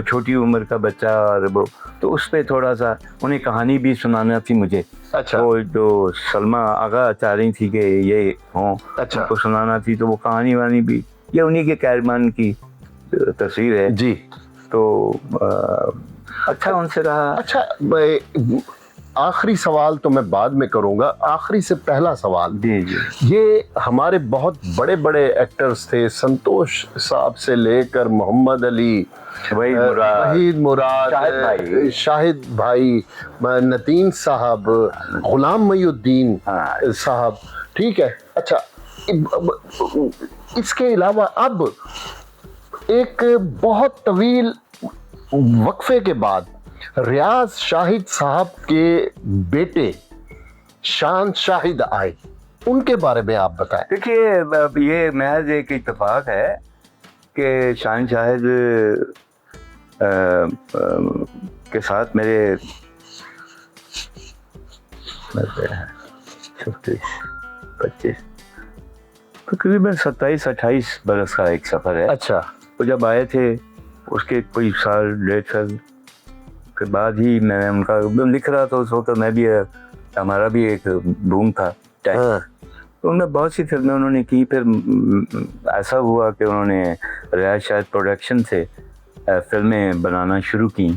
छोटी उम्र का बच्चा, और वो तो उस पर थोड़ा सा उन्हें कहानी भी सुनाना थी मुझे। अच्छा। वो जो सलमा आगा चाह रही थी कि ये हों, अच्छा, उनको सुनाना थी, तो वो कहानी वानी भी ये उन्हीं के कैरमान की तस्वीर है जी। तो अच्छा उनसे रहा। अच्छा, आखिरी सवाल तो मैं बाद में करूंगा, आखिरी से पहला सवाल, जी जी। ये हमारे बहुत बड़े बड़े एक्टर्स थे, संतोष साहब से लेकर मोहम्मद अली, वहीद मुराद, शाहिद भाई, नतीन साहब, गुलाम मोइनुद्दीन साहब, ठीक है। अच्छा, इसके अलावा अब एक बहुत तवील वक्फे के बाद रियाज शाहिद साहब के बेटे शान शाहिद आए, उनके बारे में आप बताएं। देखिए, ये महज एक इत्तेफाक है कि शान शाहिद के साथ मेरे 25 तकरीबन 27-28 बरस का एक सफ़र है। अच्छा। वो जब आए थे उसके कोई साल 1.5 साल के बाद ही मैं उनका लिख रहा था। उस वक्त मैं भी, हमारा भी एक बूम था। हाँ। तो उन्होंने बहुत सी फिल्में उन्होंने की। फिर ऐसा हुआ कि उन्होंने रियाज शाहिद प्रोडक्शन से फिल्में बनाना शुरू की।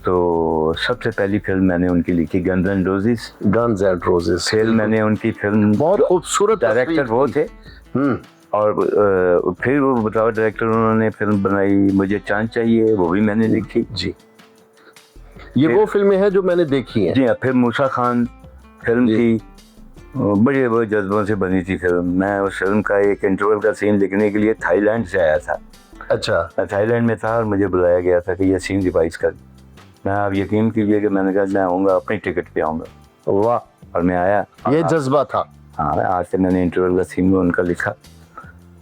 तो सबसे पहली फिल्म मैंने उनकी लिखी guns and roses. Guns and roses film मैंने उनकी फिल्म, बहुत खूबसूरत डायरेक्टर वो थे। और फिर वो बताओ डायरेक्टर, उन्होंने फिल्म बनाई मुझे चांद चाहिए, वो भी मैंने लिखी जी। ये वो फिल्में हैं जो मैंने देखी हैं। जी हाँ। फिर मूसा खान फिल्म थी, बड़े बड़े जज्बों से बनी थी फिल्म। मैं उस फिल्म का एक इंटरवल का सीन लिखने के लिए थाईलैंड से आया था। अच्छा। मैं थाईलैंड में था और मुझे बुलाया गया था कि ये सीन रिवाइज कर। मैं, आप यकीन कीजिए कि मैंने कहा मैं आऊँगा, अपनी टिकट पे आऊँगा। वाह। और मैं आया। ये जज्बा था। हाँ, आज से मैंने इंटरवल का सीन उनका लिखा।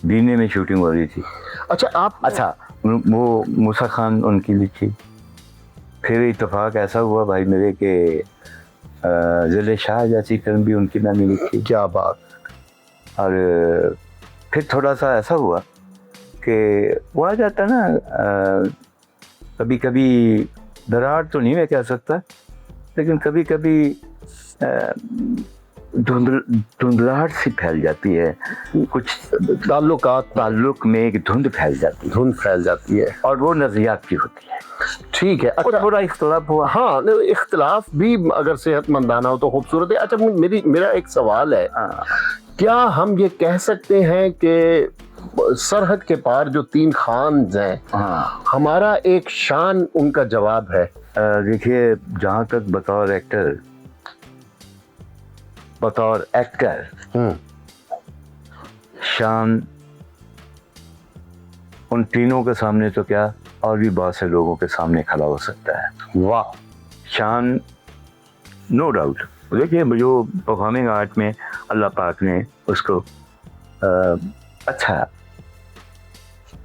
बीने में शूटिंग हो रही थी। अच्छा। आप, अच्छा, वो मूसा खान उनकी लिखी। फिर इत्तेफाक ऐसा हुआ भाई मेरे के ज़िले शाह जैसी फिल्म भी उनकी मैंने लिखी। क्या बात। और फिर थोड़ा सा ऐसा हुआ कि वो आ जाता ना, कभी कभी दरार तो नहीं मैं कह सकता, लेकिन कभी कभी धुंधलाहट सी फैल जाती है। कुछ ताल्लुक में एक धुंध फैल जाती है और वो नज़रियात की होती है। ठीक है। अच्छा, थोड़ा इख्तलाफ हुआ। हाँ, इख्तलाफ भी अगर सेहतमंदाना हो तो खूबसूरत है। अच्छा, मेरा एक सवाल है, क्या हम ये कह सकते हैं कि सरहद के पार जो 3 खान्स हैं, हमारा एक शान उनका जवाब है? देखिए, जहाँ तक बतौर एक्टर शान उन तीनों के सामने तो क्या, और भी बहुत से लोगों के सामने खड़ा हो सकता है। वाह। शान, नो डाउट। देखिए, जो परफॉर्मिंग आर्ट में अल्लाह पाक ने उसको अच्छा,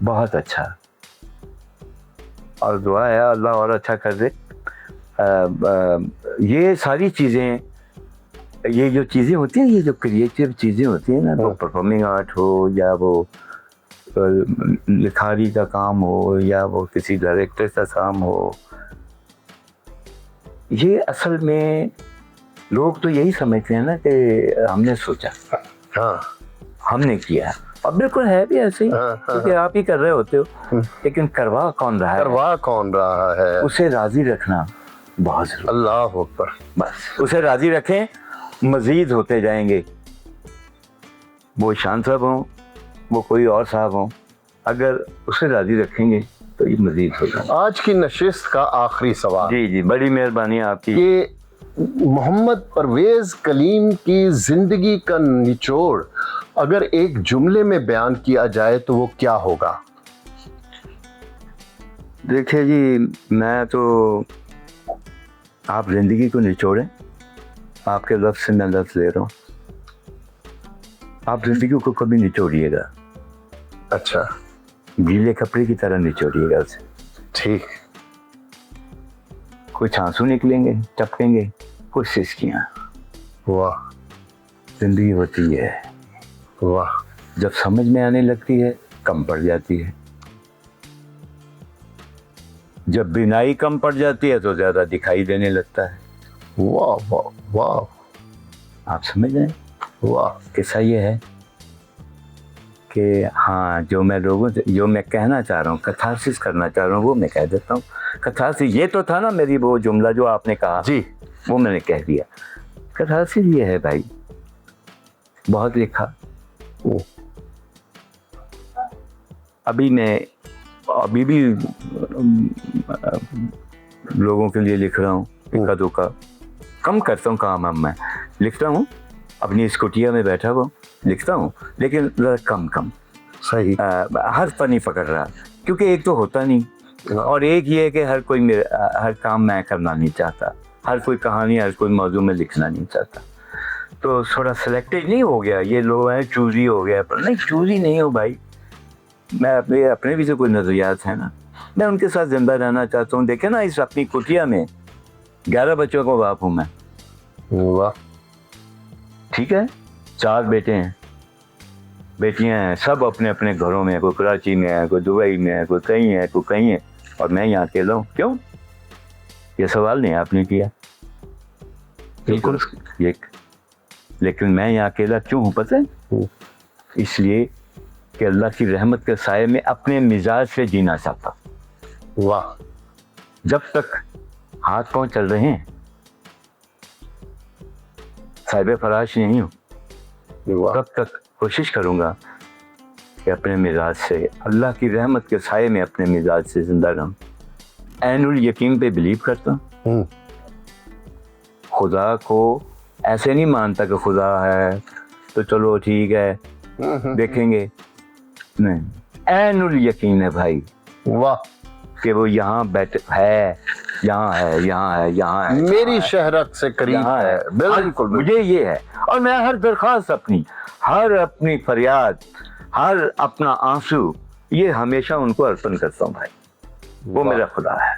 बहुत अच्छा, और दुआ है अल्लाह और अच्छा कर दे। ये सारी चीज़ें, ये जो चीज़ें होती हैं, ये जो क्रिएटिव चीज़ें होती हैं ना, वो परफॉर्मिंग आर्ट हो या वो लिखारी का काम हो या वो किसी डायरेक्टर का काम हो, ये असल में लोग तो यही समझते हैं ना कि हमने सोचा, हाँ, हमने किया, और बिल्कुल है भी ऐसे ही, क्योंकि आप ही कर रहे होते हो, लेकिन करवा कौन रहा है, उसे राजी रखना बहुत जरूरी। अल्लाह अकबर। बस उसे राजी रखें, मजीद होते जाएंगे। वो शान साहब हों, वो कोई और साहब हों, अगर उसे राजी रखेंगे तो ये मजीद हो जाएगा। आज की नशिस्त का आखिरी सवाल। जी जी, बड़ी मेहरबानी आपकी। ये मोहम्मद परवेज कलीम की जिंदगी का निचोड़ अगर एक जुमले में बयान किया जाए तो वो क्या होगा? देखिए जी, मैं तो, आप जिंदगी को निचोड़ें, आपके लफ्ज़ से मैं लफ्ज़ ले रहा हूँ, आप जिंदगी को कभी निचोड़िएगा। अच्छा। गीले कपड़े की तरह निचोड़िएगा उसे। ठीक। कुछ आंसू निकलेंगे, टपकेंगे, कुछ सिसकियाँ। वाह। जिंदगी होती है। वाह। जब समझ में आने लगती है, कम पड़ जाती है। जब बिनाई कम पड़ जाती है तो ज़्यादा दिखाई देने लगता है। वाह वाह वाह। आप समझ रहे हैं? वाह। किस्सा ये है कि हाँ, जो मैं लोगों से, जो मैं कहना चाह रहा हूँ, कथारसिस करना चाह रहा हूँ, वो मैं कह देता हूँ। कथारसिस ये तो था ना मेरी वो जुमला जो आपने कहा जी वो मैंने कह दिया। कथारसिस ये है भाई, बहुत लिखा। अभी भी लोगों के लिए लिख रहा हूँ, इक्का दुक्का कम करता हूँ काम। अब मैं लिखता हूँ, अपनी इस कुटिया में बैठा हुआ लिखता हूँ, लेकिन ज़रा कम। सही। हर पर नहीं पकड़ रहा, क्योंकि एक तो होता नहीं, और एक ये है कि हर काम मैं करना नहीं चाहता, हर कोई कहानी, हर कोई मौजू में लिखना नहीं चाहता। तो थोड़ा सिलेक्टेड नहीं हो गया। ये लोग हैं चूजी हो गया, पर नहीं, चूजी नहीं हो भाई। मैं अपने भी से कोई नज़रियात है ना, मैं उनके साथ जिंदा रहना चाहता हूँ। देखे ना, इस अपनी कुटिया में 11 बच्चों को बाप हूँ मैं। वाह। ठीक है, 4 बेटे हैं, बेटियां हैं, सब अपने अपने घरों में, कोई कराची में है, कोई दुबई में है, कोई कहीं है, कोई कहीं है, और मैं यहाँ अकेला हूँ। क्यों? ये सवाल नहीं आपने किया। बिल्कुल। लेकिन मैं यहाँ अकेला क्यों हूँ पता है? इसलिए कि अल्लाह की रहमत के साये में अपने मिजाज से जीना चाहता। वाह। जब तक हाथ पांव चल रहे हैं, साहिब फराश नहीं हूँ, तब तक कोशिश करूँगा कि अपने मिजाज से, अल्लाह की रहमत के साये में अपने मिजाज से जिंदा रहूँ। ऐनुल यकीन पे बिलीव करता हूँ। खुदा को ऐसे नहीं मानता कि खुदा है तो चलो ठीक है देखेंगे, नहीं, ऐनुल यकीन है भाई। वाह। कि वो यहाँ बैठे है, यहाँ है, मेरी शहरत से करीब है। बिल्कुल। मुझे ये है, और मैं हर दरख्वास्त अपनी, हर अपनी फरियाद, हर अपना आंसू, ये हमेशा उनको अर्पण करता हूँ भाई। वो मेरा खुदा है।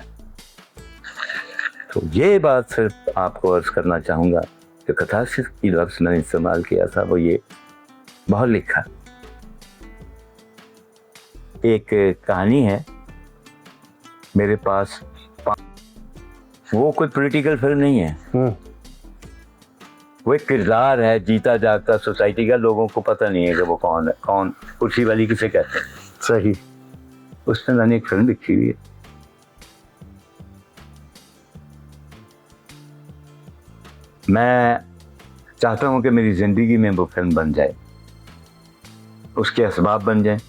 तो ये बात सिर्फ आपको अर्ज करना चाहूँगा कि कथारसिस की लफ्ज़ मैंने इस्तेमाल किया था, वो ये बहुत लिखा। एक कहानी है मेरे पास, वो कोई पॉलिटिकल फिल्म नहीं है, वो एक किरदार है जीता जागता सोसाइटी का। लोगों को पता नहीं है कि वो कौन है, कौन कुर्सी वाली किसे कहते हैं। सही। उसने मैंने एक फिल्म लिखी हुई है। मैं चाहता हूँ कि मेरी जिंदगी में वो फिल्म बन जाए, उसके असबाब बन जाए।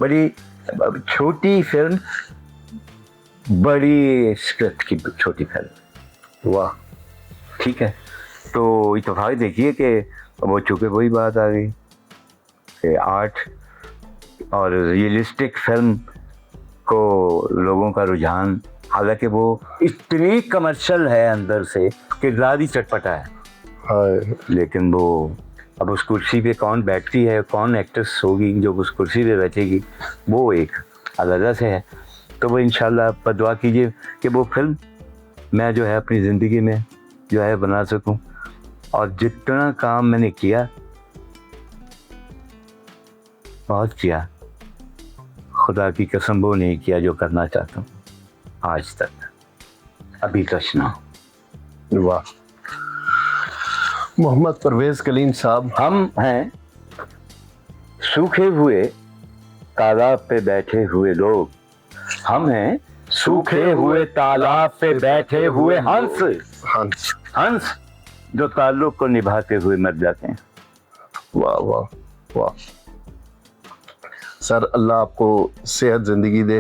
बड़ी छोटी फिल्म, बड़ी स्क्रिप्ट की छोटी फिल्म। वाह। ठीक है, तो इत्तेफाक देखिए कि वो चूँकि वही बात आ गई कि आर्ट और रियलिस्टिक फिल्म को लोगों का रुझान, हालांकि वो इतनी कमर्शियल है अंदर से, किरदार ही चटपटा है, लेकिन वो अब उस कुर्सी पे कौन बैठती है, कौन एक्ट्रेस होगी जो उस कुर्सी पे बैठेगी, वो एक अलग से है। तो वो इंशाल्लाह पर दुआ कीजिए कि वो फिल्म मैं जो है अपनी ज़िंदगी में जो है बना सकूं। और जितना काम मैंने किया, बहुत किया, खुदा की कसम वो नहीं किया जो करना चाहता हूँ आज तक, अभी तक ना। वाह। मोहम्मद परवेज़ कलीम साहब, हम हैं सूखे हुए तालाब पे बैठे हुए लोग, हम हैं सूखे हुए तालाब पे बैठे हुए हंस, हंस, हंस जो ताल्लुक को निभाते हुए मर जाते हैं। वाह वाह वाह। सर, अल्लाह आपको सेहत ज़िंदगी दे।